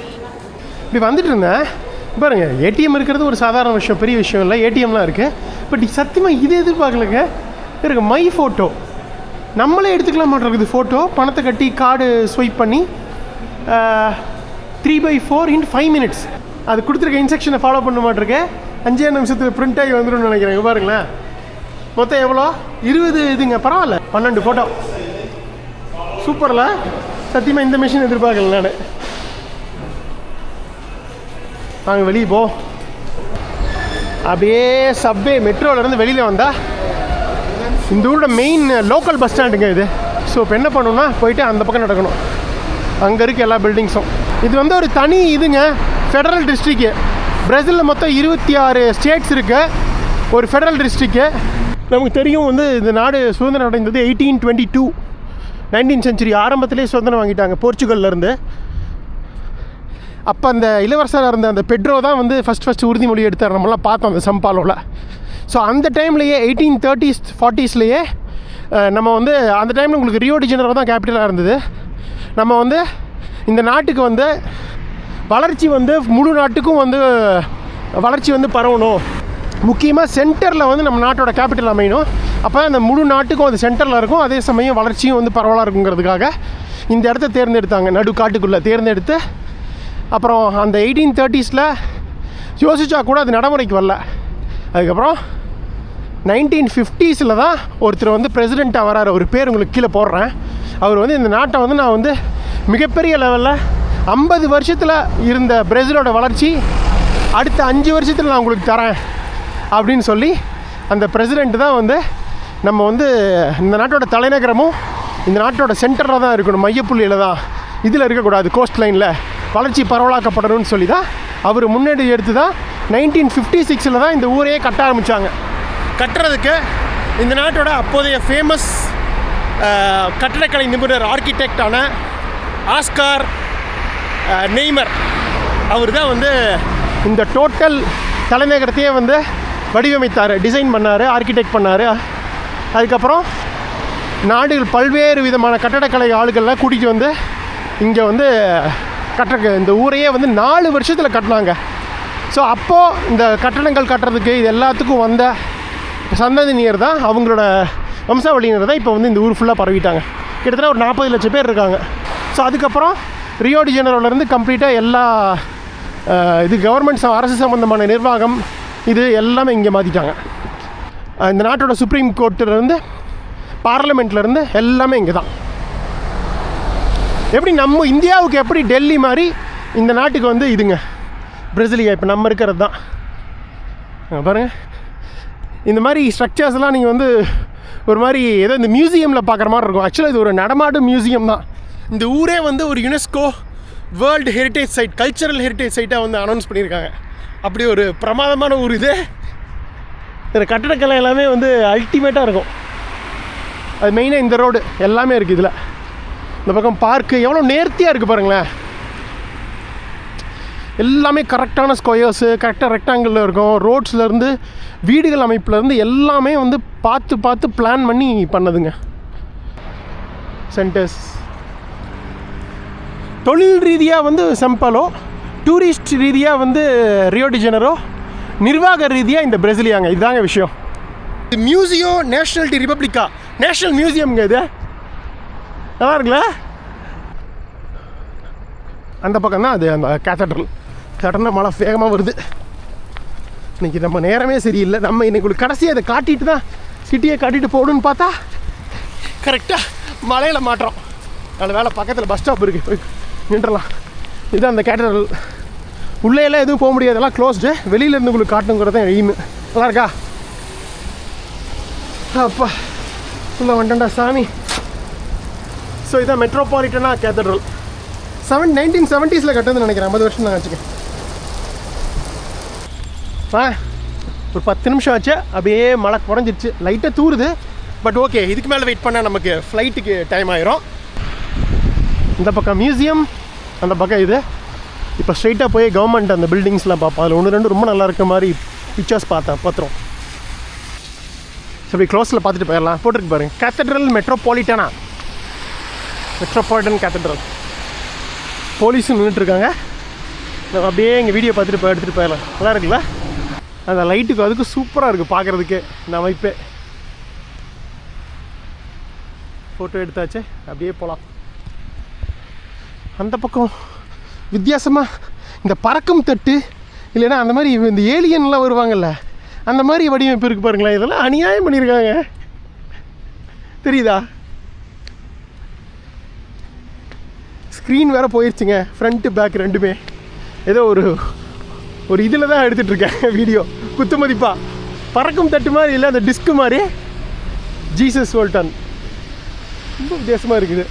இப்படி வந்துட்டு இருந்தேன் பாருங்கள். ஏடிஎம் இருக்கிறது ஒரு சாதாரண விஷயம், பெரிய விஷயம் இல்லை. ஏடிஎம்லாம் இருக்குது. பட் சத்தியமாக இது எதிர்பார்க்கலங்க. இருக்கு மை ஃபோட்டோ, நம்மளே எடுத்துக்கலாம் மாட்டிருக்குது ஃபோட்டோ. பணத்தை கட்டி கார்டு ஸ்வைப் பண்ணி 3/4 in 5 minutes. அது கொடுத்துருக்க இன்ஸ்ட்ரக்ஷனை ஃபாலோ பண்ண மாட்டிருக்கேன். 5 நிமிஷத்தில் பிரிண்ட் ஆகி வந்துடும் நினைக்கிறேன். பாருங்களேன், மொத்தம் எவ்வளோ 20 இதுங்க. பரவாயில்ல, 12 ஃபோட்டோ. சூப்பரில். சத்தியமாக இந்த மிஷின் எதிர்பார்க்கல நான். நாங்கள் வெளியே போ. அப்படியே சப்வே மெட்ரோலேருந்து வெளியில் வந்தால் இந்த ஊரோட மெயின் லோக்கல் பஸ் ஸ்டாண்டுங்க இது. ஸோ இப்போ என்ன பண்ணணும்னா போயிட்டு அந்த பக்கம் நடக்கணும். அங்கே இருக்க எல்லா பில்டிங்ஸும். இது வந்து ஒரு தனி இதுங்க, ஃபெடரல் டிஸ்ட்ரிக்டு. பிரேசிலில் மொத்தம் 26 ஸ்டேட்ஸ் இருக்குது. ஒரு ஃபெடரல் டிஸ்ட்ரிக்டு. நமக்கு தெரியும் வந்து இந்த நாடு சுதந்திரம் அடைந்தது 1822, 19th century ஆரம்பத்திலே சுதந்திரம் வாங்கிட்டாங்க போர்ச்சுகல்லேருந்து. அப்போ அந்த இளவரசராக இருந்த அந்த பெட்ரோ தான் வந்து ஃபஸ்ட்டு உறுதிமொழி எடுத்தார். நம்மளாம் பார்த்தோம் அந்த சம்பாலோவில். ஸோ அந்த டைம்லேயே 1830s 40sலேயே நம்ம வந்து அந்த டைமில் உங்களுக்கு ரியோ டி ஜெனரோ தான் கேபிட்டலாக இருந்தது. நம்ம வந்து இந்த நாட்டுக்கு வந்து வளர்ச்சி வந்து முழு நாட்டுக்கும் வந்து வளர்ச்சி வந்து பரவணும். முக்கியமாக சென்டரில் வந்து நம்ம நாட்டோட கேபிட்டல் அமையணும். அப்போ அந்த முழு நாட்டுக்கும் அது சென்டரில் இருக்கும். அதே சமயம் வளர்ச்சியும் வந்து பரவலாக இருக்குங்கிறதுக்காக இந்த இடத்த தேர்ந்தெடுத்தாங்க. நடு காட்டுக்குள்ளே தேர்ந்தெடுத்து அப்புறம் அந்த 1830sல யோசிச்சா கூட அது நடைமுறைக்கு வரல. அதுக்கப்புறம் 1950sல தான் ஒருத்தர் வந்து பிரசிடெண்ட்டாக வராரு. ஒரு பேர் உங்களுக்கு கீழே போடுறேன். அவர் வந்து இந்த நாட்டை வந்து நான் வந்து மிகப்பெரிய லெவலில் 50 வருஷத்தில் இருந்த பிரேசிலோட வளர்ச்சி அடுத்த 5 வருஷத்தில் நான் உங்களுக்கு தரேன் அப்படின்னு சொல்லி அந்த பிரசிடெண்ட் தான் வந்து நம்ம வந்து இந்த நாட்டோட தலைநகரமும் இந்த நாட்டோட சென்டரில் தான் இருக்கணும், மையப்புள்ளியில் தான், இதில் இருக்கக்கூடாது, கோஸ்ட் லைனில் வளர்ச்சி பரவலாக்கப்படணும்னு சொல்லி தான் அவர் முன்னெடு எடுத்து தான் 1956 தான் இந்த ஊரையே கட்ட ஆரம்பித்தாங்க. கட்டுறதுக்கு இந்த நாட்டோட அப்போதைய ஃபேமஸ் கட்டடக்கலை நிபுணர் ஆர்கிடெக்டான ஆஸ்கார் நெய்மர் அவர் தான் வந்து இந்த டோட்டல் தலைநகரத்தையே வந்து வடிவமைத்தார், டிசைன் பண்ணார், ஆர்கிடெக்ட் பண்ணார். அதுக்கப்புறம் நாடுகள் பல்வேறு விதமான கட்டடக்கலை ஆளுகள்லாம் கூட்டிகிட்டு வந்து இங்கே வந்து இந்த ஊரையே வந்து 4 வருஷத்தில் கட்டினாங்க. ஸோ அப்போது இந்த கட்டடங்கள் கட்டுறதுக்கு இது எல்லாத்துக்கும் வந்த சந்ததியினர் தான், அவங்களோட வம்சாவளியினர் தான் இப்போ வந்து இந்த ஊர் ஃபுல்லாக பரவிட்டாங்க. கிட்டத்தட்ட ஒரு 40 லட்சம் பேர் இருக்காங்க. ஸோ அதுக்கப்புறம் ரியோ டி ஜெனரோலேருந்து கம்ப்ளீட்டாக எல்லா இது கவர்மெண்ட் அரசு சம்மந்தமான நிர்வாகம் இது எல்லாமே இங்கே மாற்றிட்டாங்க. இந்த நாட்டோட சுப்ரீம் கோர்ட்டிலேருந்து பார்லிமெண்ட்லேருந்து எல்லாமே இங்கே தான். எப்படி நம்ம இந்தியாவுக்கு எப்படி டெல்லி மாதிரி இந்த நாட்டுக்கு வந்து இதுங்க பிரேசிலியா இப்போ நம்ம இருக்கிறது தான். பாருங்கள், இந்த மாதிரி ஸ்ட்ரக்சர்ஸ்லாம் நீங்கள் வந்து ஒரு மாதிரி ஏதோ இந்த மியூசியமில் பார்க்குற மாதிரி இருக்கும். ஆக்சுவலாக இது ஒரு நடமாடும் மியூசியம் தான். இந்த ஊரே வந்து ஒரு UNESCO world heritage site, cultural heritage சைட்டாக வந்து அனௌன்ஸ் பண்ணியிருக்காங்க. அப்படி ஒரு பிரமாதமான ஊர் இது. இதில் கட்டடக்கலை எல்லாமே வந்து அல்டிமேட்டாக இருக்கும். அது மெயினாக இந்த ரோடு எல்லாமே இருக்குது. இதில் இந்த பக்கம் பார்க்கு எவ்வளோ நேர்த்தியாக இருக்குது பாருங்களேன். எல்லாமே கரெக்டான ஸ்கொயர்ஸு, கரெக்டாக ரெக்டாங்கிளில் இருக்கும். ரோட்ஸ்லேருந்து வீடுகள் அமைப்புலேருந்து எல்லாமே வந்து பார்த்து பிளான் பண்ணி பண்ணதுங்க. சென்டர்ஸ் தொழில் ரீதியாக வந்து செம்பாலோ, டூரிஸ்ட் ரீதியாக வந்து ரியோ டி ஜெனரோ, நிர்வாக ரீதியாக இந்த பிரேசிலியாங்க. இதுதாங்க விஷயம். மியூசியோ நேஷ்னல் டி ரிபப்ளிக்கா, நேஷ்னல் மியூசியம்ங்க இது. நல்லா இருக்குல்ல? அந்த பக்கம் தான் அது அந்த கேத்தட்ரல். சடனாக மழை வேகமாக வருது. இன்றைக்கி நம்ம நேரமே சரியில்லை. நம்ம இன்னைக்கு கடைசியாக அதை காட்டிட்டு தான் சிட்டியை காட்டிட்டு போகணுன்னு பார்த்தா கரெக்டாக மலையில் மாட்டுறோம். நல்ல வேலை பக்கத்தில் பஸ் ஸ்டாப் இருக்குது, போய் நின்றுடலாம். இதுதான் அந்த கேட்டரல். உள்ளேயெல்லாம் எதுவும் போக முடியாது, எல்லாம் க்ளோஸ்டு. வெளியிலேருந்து உங்களுக்கு காட்டுங்கிறது தான் எய்மு. நல்லா இருக்கா? அப்பா உள்ளே வந்துட்டா சாமி. ஸோ இதான் மெட்ரோபாலிட்டனா கேத்தட்ரல். 1970s கட்டுறதுன்னு நினைக்கிறேன். 50 வருஷம் தான் வச்சுக்கேன். ஒரு 10 நிமிஷம் ஆச்சு, அப்படியே மழை குறைஞ்சிருச்சு. லைட்டாக தூருது, பட் ஓகே. இதுக்கு மேலே வெயிட் பண்ணால் நமக்கு ஃப்ளைட்டுக்கு டைம் ஆயிரும். இந்த பக்கம் மியூசியம், அந்த பக்கம் இது. இப்போ ஸ்ட்ரைட்டாக போய் கவர்மெண்ட் அந்த பில்டிங்ஸ்லாம் பார்ப்போம். அதில் 1-2 ரொம்ப நல்லா இருக்க மாதிரி பிக்சர்ஸ் பார்த்துரும். ஸோ இப்படி க்ளோஸில் பார்த்துட்டு போயிடலாம். போட்டிருக்கு பாருங்க, கேத்தட்ரல் மெட்ரோபாலிட்டனா, மெட்ரோபாலிட்டன் கேத்தட்ரல். போலீஸும் நின்றுட்டுருக்காங்க. நம்ம அப்படியே எங்கள் வீடியோ பார்த்துட்டு எடுத்துகிட்டு போயிடலாம். நல்லா இருக்குல்ல? அந்த லைட்டுக்கு அதுக்கு சூப்பராக இருக்குது பார்க்குறதுக்கு இந்த அமைப்பே. ஃபோட்டோ எடுத்தாச்சு, அப்படியே போகலாம். அந்த பக்கம் வித்தியாசமாக இந்த பறக்கும் தட்டு இல்லைன்னா அந்த மாதிரி இந்த ஏலியன்லாம் வருவாங்கல்ல, அந்த மாதிரி வடிவமைப்பு இருக்குது பாருங்களேன். இதெல்லாம் அநியாயம் பண்ணியிருக்காங்க, தெரியுதா? ஸ்க்ரீன் வேறு போயிடுச்சுங்க, ஃப்ரண்ட்டு பேக் ரெண்டுமே. ஏதோ ஒரு இதில் தான் எடுத்துகிட்ருக்கேன் வீடியோ, குத்து மதிப்பா. பறக்கும் தட்டு மாதிரி இல்லை, அந்த டிஸ்க்கு மாதிரி. ஜீசஸ் வோல்டன் ரொம்ப வித்தியாசமாக இருக்குது.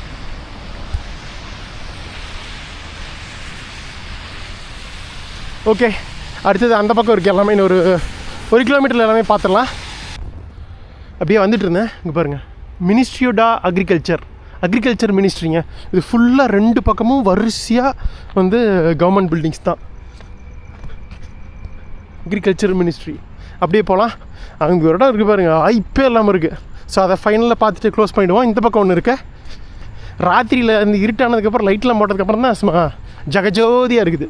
ஓகே, அடுத்தது அந்த பக்கம் இருக்குது எல்லாமே. இன்னும் ஒரு கிலோமீட்டரில் எல்லாமே பார்த்துடலாம். அப்படியே வந்துட்டு இருந்தேன். இங்கே பாருங்கள், மினிஸ்ட்ரியோடா அக்ரிகல்ச்சர் மினிஸ்ட்ரிங்க. இது ஃபுல்லாக 2 பக்கமும் வரிசையாக வந்து கவர்மெண்ட் பில்டிங்ஸ் தான். Agriculture ministry. அப்படியே போகலாம். அங்கே ஒரு இடம் இருக்குது பாருங்கள், இப்போ எல்லாமே இருக்குது. ஸோ அதை ஃபைனலில் பார்த்துட்டு க்ளோஸ் பண்ணிவிடுவோம். இந்த பக்கம் ஒன்று இருக்குது. ராத்திரியில் இந்த இருட்டானதுக்கப்புறம் லைட்லாம் போட்டதுக்கப்புறம் தான் ஜகஜோதியாக இருக்குது.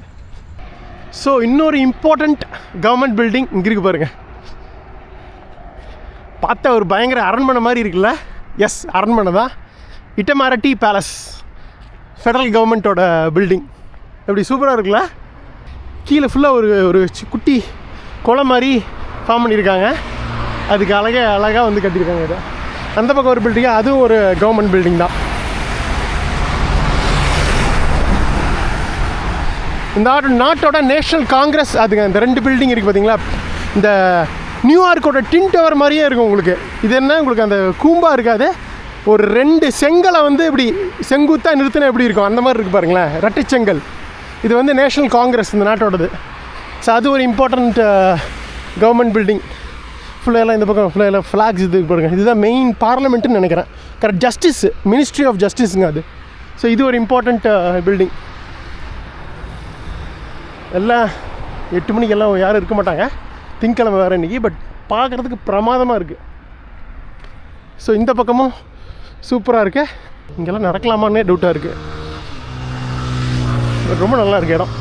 ஸோ இன்னொரு இம்பார்ட்டண்ட் கவர்மெண்ட் பில்டிங் இங்கே இருக்குது பாருங்கள். பார்த்தா ஒரு பயங்கர அரண்மனை மாதிரி இருக்குல்ல? எஸ், அரண்மனை தான். இட்டமாரட்டி பேலஸ், ஃபெடரல் கவர்மெண்ட்டோட பில்டிங். எப்படி சூப்பராக இருக்குல்ல? கீழே ஃபுல்லாக ஒரு குட்டி குளம் மாதிரி ஃபார்ம் பண்ணியிருக்காங்க. அதுக்கு அழகாக வந்து கட்டியிருக்காங்க. இதை அந்த பக்கம் ஒரு பில்டிங்கு, அதுவும் ஒரு கவர்மெண்ட் பில்டிங் தான். இந்த நாட்டோட நேஷ்னல் காங்கிரஸ் அதுங்க. இந்த 2 பில்டிங் இருக்குது பார்த்தீங்களா? இந்த நியூயார்க்கோட டின் டவர் மாதிரியே இருக்கும் உங்களுக்கு. இது என்ன, உங்களுக்கு அந்த கூம்பா இருக்காது, ஒரு 2 செங்கலை வந்து இப்படி செங்குத்தாக நிறுத்தினா எப்படி இருக்கும் அந்த மாதிரி இருக்குது பாருங்களேன், ரெட்டை செங்கல். இது வந்து நேஷ்னல் காங்கிரஸ் இந்த நாட்டோடது. ஸோ அது ஒரு இம்பார்ட்டண்ட் கவர்மெண்ட் பில்டிங். ஃபுல்லாக இந்த பக்கம் ஃபுல்லாக ஃப்ளாக்ஸ் இது பாருங்கள். இதுதான் மெயின் பார்லமெண்ட்டுன்னு நினைக்கிறேன். கரெக்ட், ஜஸ்டிஸ், மினிஸ்ட்ரி ஆஃப் ஜஸ்டிஸுங்க அது. ஸோ இது ஒரு இம்பார்ட்டண்ட் பில்டிங். எல்லாம் 8 மணிக்கெல்லாம் யாரும் இருக்க மாட்டாங்க, திங்கக்கிழமை வேறு இன்றைக்கி. பட் பார்க்குறதுக்கு பிரமாதமாக இருக்குது. ஸோ இந்த பக்கமும் சூப்பராக இருக்குது. இங்கெல்லாம் நடக்கலாமான்னே டவுட்டாக இருக்குது. பட் ரொம்ப நல்லா இருக்குது இடம்.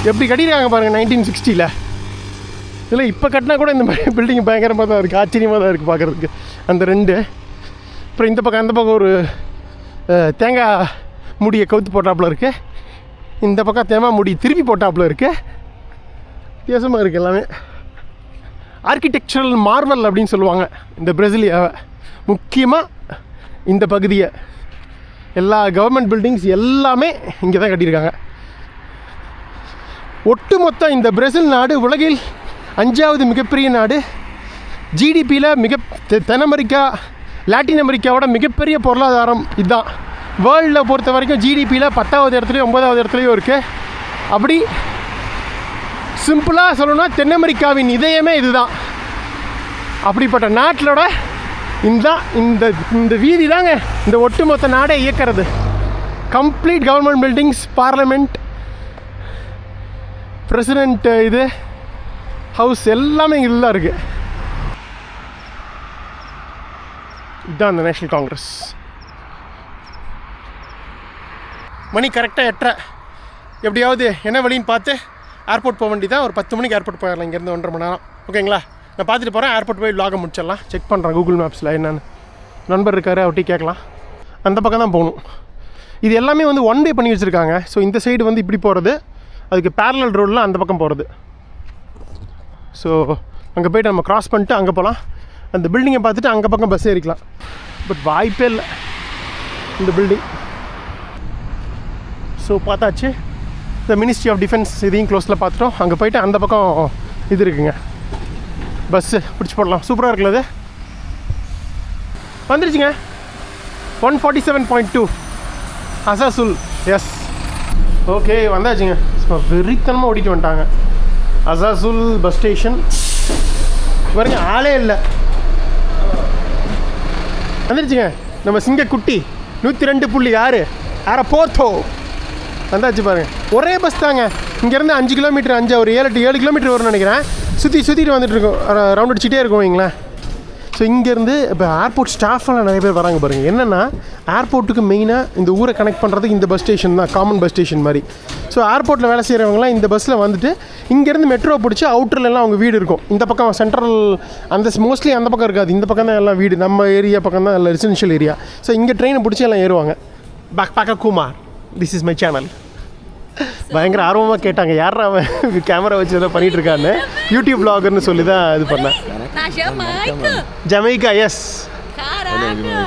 எப்படி கட்டியிருக்காங்க பாருங்கள் 1960. இல்லை இப்போ கட்டினா கூட இந்த மாதிரி பில்டிங் பயங்கரமாக தான் இருக்குது, ஆச்சரியமாக தான் இருக்குது பார்க்குறதுக்கு. அந்த 2 அப்புறம் இந்த பக்கம் அந்த பக்கம் ஒரு தேங்காய் முடியை கவுத்து போட்டாப்புல இருக்குது. இந்த பக்கம் தேங்காய் முடி திருப்பி போட்டாப்புல இருக்குது. வித்தியாசமாக இருக்குது எல்லாமே. ஆர்கிடெக்சரல் மார்வல் அப்படின்னு சொல்லுவாங்க இந்த பிரசிலியாவை. முக்கியமாக இந்த பகுதியை எல்லா கவர்மெண்ட் பில்டிங்ஸ் எல்லாமே இங்கே தான் கட்டியிருக்காங்க. ஒட்டுமொத்த இந்த பிரேசில் நாடு உலகில் 5வது மிகப்பெரிய நாடு. ஜிடிபியில் தென் அமெரிக்கா, லாட்டின் அமெரிக்காவோட மிகப்பெரிய பொருளாதாரம் இதுதான். வேர்ல்டில் பொறுத்த வரைக்கும் ஜிடிபியில் 10வது இடத்துலையும் 9வது இடத்துலையும் இருக்குது. அப்படி சிம்பிளாக சொல்லணும்னா தென் அமெரிக்காவின் இதயமே இதுதான். அப்படிப்பட்ட நாட்டிலோட இந்த வீதி தாங்க இந்த ஒட்டுமொத்த நாடே இயக்கிறது. Complete government buildings, parliament, president இது ஹவுஸ் எல்லாமே இங்கே தான் இருக்குது. இதுதான் அந்த நேஷ்னல் காங்கிரஸ். மணி கரெக்டாக 8:30. எப்படியாவது என்ன வழின்னு பார்த்து ஏர்போர்ட் போக வேண்டியதான். ஒரு 10 மணிக்கு ஏர்போர்ட் போயிடலாம் இங்கேருந்து 1.5 மணி நேரம். ஓகேங்களா? நான் பார்த்துட்டு போகிறேன். ஏர்போர்ட் போய் வ்ளாகை முடிச்சிடலாம். செக் பண்ணுறேன் கூகுள் மேப்ஸில் என்னென்னு. நண்பர் இருக்கார், அவர்கிட்ட கேட்கலாம். அந்த பக்கம் தான் போகணும். இது எல்லாமே வந்து ஒன் வே பண்ணி வச்சுருக்காங்க. ஸோ இந்த சைடு வந்து இப்படி போகிறது, அதுக்கு பேரலல் ரோடில் அந்த பக்கம் போகிறது. ஸோ அங்கே போய்ட்டு நம்ம க்ராஸ் பண்ணிட்டு அங்கே போகலாம். அந்த பில்டிங்கை பார்த்துட்டு அங்கே பக்கம் பஸ் ஏறிக்கலாம். பட் வாய்ப்பே இல்லை இந்த பில்டிங். ஸோ பார்த்தாச்சு. இந்த மினிஸ்ட்ரி ஆஃப் டிஃபென்ஸ் இதையும் க்ளோஸில் பார்த்துட்டோம். அங்கே போய்ட்டு அந்த பக்கம் இது இருக்குங்க, பஸ்ஸு பிடிச்சி போடலாம். சூப்பராக இருக்குல்ல அது. வந்துருச்சுங்க 147.2 அசாசுல். எஸ் ஓகே வந்தாச்சுங்க. வெறித்தனமாக ஓடிட்டு வந்துட்டாங்க. அசாசுல் பஸ் ஸ்டேஷன் பாருங்க, ஆளே இல்லை. வந்துருச்சுங்க நம்ம சிங்கக்குட்டி 102.6 போர்த்தோ வந்தாச்சு பாருங்கள். ஒரே பஸ் தாங்க. இங்கேருந்து 5 கிலோமீட்டர் 7 கிலோமீட்டர் வரும்னு நினைக்கிறேன். சுற்றிட்டு வந்துட்டு இருக்கோம், ரவுண்ட் அடிச்சுட்டே இருக்கும் வைங்களேன். ஸோ இங்கேருந்து இப்போ ஏர்போர்ட் ஸ்டாஃபெல்லாம் நிறைய பேர் வராங்க பாருங்கள். என்னென்னா ஏர்போர்ட்டுக்கு மெயினாக இந்த ஊரை கனெக்ட் பண்ணுறதுக்கு இந்த பஸ் ஸ்டேஷன் தான், காமன் பஸ் ஸ்டேஷன் மாதிரி. ஸோ ஏர்போர்ட்டில் வேலை செய்கிறவங்களாம் இந்த பஸ்ஸில் வந்துட்டு இங்கேருந்து மெட்ரோ பிடிச்சி அவுட்டர்லாம் அவங்க வீடு இருக்கும். இந்த பக்கம் சென்ட்ரல் அந்த மோஸ்ட்லி அந்த பக்கம் இருக்காது, இந்த பக்கம் தான் எல்லாம் வீடு. நம்ம ஏரியா பக்கம் தான் எல்லாம் ரெசிடென்ஷியல் ஏரியா. ஸோ இங்கே ட்ரெயினை பிடிச்சி எல்லாம் ஏறுவாங்க. பேக் Kumar, this is my channel. பயங்கர ஆர்வமாக கேட்டாங்க, யாரா அவன் கேமரா வச்சு ஏதோ பண்ணிட்டு இருக்கான்னு. யூடியூப் வ்ளாகர்னு சொல்லி தான் இது பண்ணேன். Jamaica, yes. Caraca!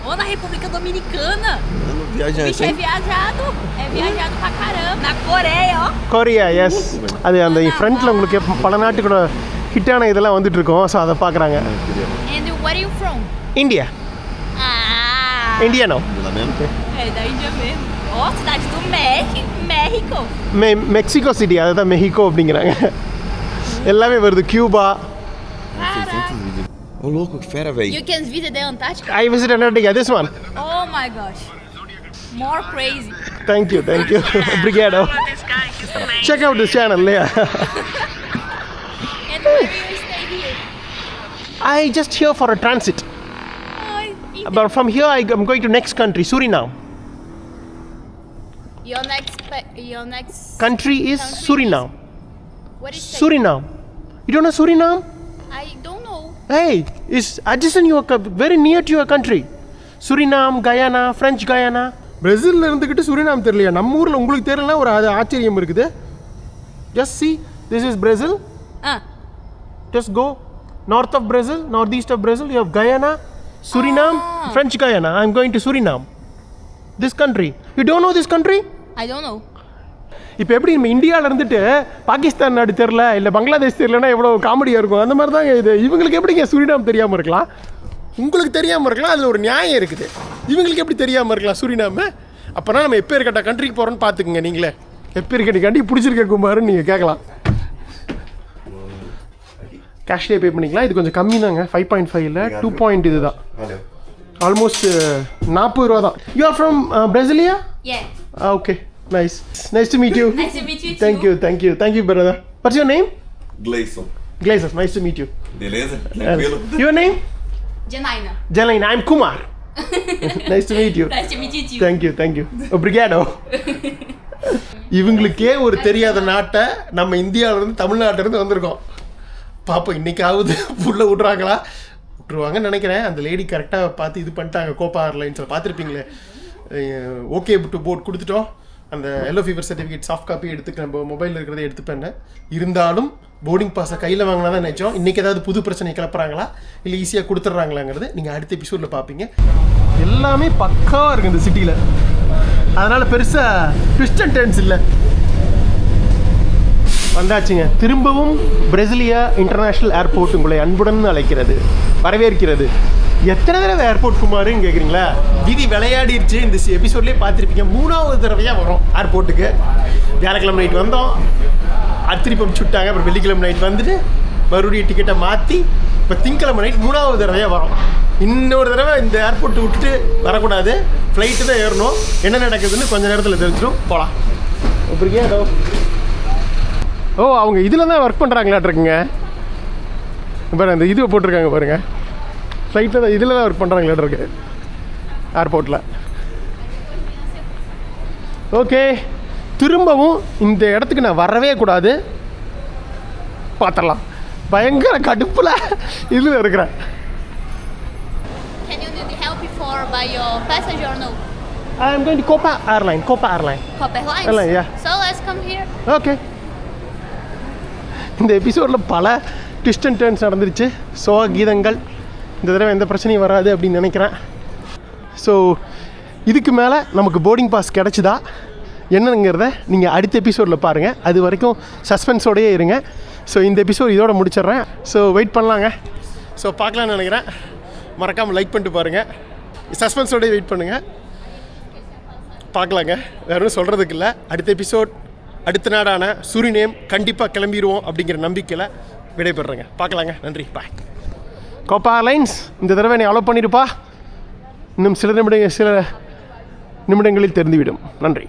Ou na República Dominicana. Bicho é viajado pra caramba. Na Coreia, ó. Korea, yes. அது அந்த ஃப்ரண்ட்டில் உங்களுக்கு பல நாட்டுக்கூட ஹிட்டான இதெல்லாம் வந்துட்டு இருக்கோம். ஸோ அதை பார்க்குறாங்க. And where are you from? India. Ah! Indiano. É da Índia mesmo. Ó, cidade do México. Mexico city, அதுதான் மெஹிகோ அப்படிங்கிறாங்க. எல்லாமே வருது. Cuba. Ô louco, que fera, velho. You can visit the Antarctica? I visit Antarctica, this one. Oh my gosh. More crazy. Thank you. Obrigado. Check out this channel, yeah. And where do you stay here? I just here for a transit. But from here I'm going to next country, Suriname. Your next Country is Suriname. What is it? Suriname. You don't know Suriname? I don't know. Hey, it's adjacent your very near to your country. Suriname, Guyana, French Guyana. Brazil இருந்துக்கிட்டு சுரினாம் தெரியலையா? நம்ம ஊரில் உங்களுக்கு தெரியலனா ஒரு ஆச்சரியம் இருக்குது. Just see, this is Brazil. Just go north of Brazil, northeast of Brazil, you have Guyana, Suriname, French Guyana. I'm going to Suriname. This country. You don't know this country? I don't know. இப்போ எப்படி நம்ம இந்தியாவில் இருந்துட்டு பாகிஸ்தான் நாடு தெரில இல்லை பங்களாதேஷ் தெரியலன்னா எவ்வளோ காமெடியாக இருக்கும். அந்த மாதிரி தான் இது. இவங்களுக்கு எப்படிங்க சுரினாம் தெரியாமல் இருக்கலாம்? உங்களுக்கு தெரியாமல் இருக்கலாம், அதில் ஒரு நியாயம் இருக்குது. இவங்களுக்கு எப்படி தெரியாமல் இருக்கலாம் சுரினாம? அப்போனா நம்ம எப்போ இருக்கட்ட கண்ட்ரிக்கு போகிறோன்னு பார்த்துக்குங்க நீங்களே. எப்போ இருக்கட்ட கண்ட்ரி பிடிச்சிருக்க குமாருன்னு நீங்கள் கேட்கலாம். கேஷ்லேயே பே பண்ணிக்கலாம். இது கொஞ்சம் கம்மி தாங்க, 5.5 2 பாயிண்ட் இது தான். ஆல்மோஸ்ட் 40 ரூபா தான். You are from Brasilia? Yeah. Okay. Nice to meet you. Nice to meet you too. Thank you brother. What's your name? Gleison. Nice to meet you. Beleza? Tranquilo? Your name? Janaina. I'm Kumar. Nice to meet you. Nice to meet you too. Thank you. Obrigado. இவங்களுக்கே ஒரு தெரியாத நாட்டை நம்ம இந்தியாவிலேருந்து தமிழ்நாட்டிலேருந்து வந்திருக்கோம். பாப்போம் இன்னைக்காவது புள்ள விட்ருவாங்கன்னு நினைக்கிறேன். அந்த லேடி கரெக்டாக பார்த்து இது பண்ணிட்டாங்க. கோப்பா ஏர்லைன்ஸில் பார்த்துருப்பீங்களே, ஓகே டு போர்ட் கொடுத்துட்டோம். அந்த yellow fever certificate soft copy எடுத்துக்க நம்ம மொபைலில் இருக்கிறத எடுத்துப்பேன். இருந்தாலும் போர்டிங் பாஸை கையில் வாங்கினா தான் நினச்சோம். இன்றைக்கி ஏதாவது புது பிரச்சனை கிளப்புறாங்களா இல்லை ஈஸியாக கொடுத்துட்றாங்களாங்கிறது நீங்கள் அடுத்த எபிசோடில் பார்ப்பீங்க. எல்லாமே பக்காவாக இருக்குது இந்த சிட்டியில். அதனால் பெருசாக ட்விஸ்ட் அண்ட் டர்ன்ஸ் இல்லை. வந்தாச்சுங்க. திரும்பவும் பிரசிலியா இன்டர்நேஷ்னல் ஏர்போர்ட் உங்களை அன்புடன் அழைக்கிறது, வரவேற்கிறது. எத்தனை தடவை ஏர்போர்ட் குமாருன்னு கேட்குறீங்களா? விதி விளையாடிடுச்சு. இந்த எபிசோட்லேயே பார்த்துருப்பீங்க. 3வது தடவையாக வரும் ஏர்போர்ட்டுக்கு. வியாழக்கிழமை நைட் வந்தோம், திருப்பி சுட்டாங்க. அப்புறம் வெள்ளிக்கிழமை நைட் வந்துட்டு மறுபடியும் டிக்கெட்டை மாற்றி இப்போ திங்கக்கிழமை நைட் 3வது தடவையாக வரும். இன்னொரு தடவை இந்த ஏர்போர்ட்டை விட்டுட்டு வரக்கூடாது, ஃப்ளைட்டு தான் ஏறணும். என்ன நடக்குதுன்னு கொஞ்சம் நேரத்தில் தெரிஞ்சிடும். போகலாம். அப்படியே அவங்க இதில் தான் ஒர்க் பண்ணுறாங்களாட்ருக்குங்க. பாருங்க அந்த இதுவை போட்டிருக்காங்க பாருங்கள். ஃப்ளைட்டில் தான் இதில் தான் ஒர்க் பண்ணுறாங்களாட்ருக்கு ஏர்போர்ட்டில். ஓகே, திரும்பவும் இந்த இடத்துக்கு நான் வரவே கூடாது. பார்த்துடலாம். பயங்கர கடுப்பில் இதில் இருக்கிறேன். Can you need help by your passenger or no? I'm going to Copa Airline. Copa Airlines? Airline, yeah. So let's come here. Okay. இந்த எபிசோடில் பல ட்விஸ்ட் அண்ட் டர்ன்ஸ் நடந்துருச்சு. சோக கீதங்கள். இந்த தடவை எந்த பிரச்சனையும் வராது அப்படின்னு நினைக்கிறேன். ஸோ இதுக்கு மேலே நமக்கு போர்டிங் பாஸ் கிடச்சிதா என்னங்கிறத நீங்கள் அடுத்த எபிசோடில் பாருங்கள். அது வரைக்கும் சஸ்பென்ஸோடையே இருங்க. ஸோ இந்த எபிசோட் இதோட முடிச்சிடுறேன். ஸோ வெயிட் பண்ணலாங்க. ஸோ பார்க்கலான்னு நினைக்கிறேன். மறக்காமல் லைக் பண்ணிட்டு பாருங்கள். சஸ்பென்ஸோடய வெயிட் பண்ணுங்கள். பார்க்கலாங்க. வேறு ஒன்றும் சொல்கிறதுக்கு இல்லை. அடுத்த எபிசோட் அடுத்த நாடான சுரினேம் கண்டிப்பாக கிளம்பிடுவோம் அப்படிங்கிற நம்பிக்கையில் விடைபெறுறேங்க. பார்க்கலாங்க. நன்றி. பாய். கோப்பா ஏர்லைன்ஸ் இந்த தடவை என்னை அலோவ் பண்ணியிருப்பா. இன்னும் சில நிமிடங்களில் தெரிந்துவிடும். நன்றி.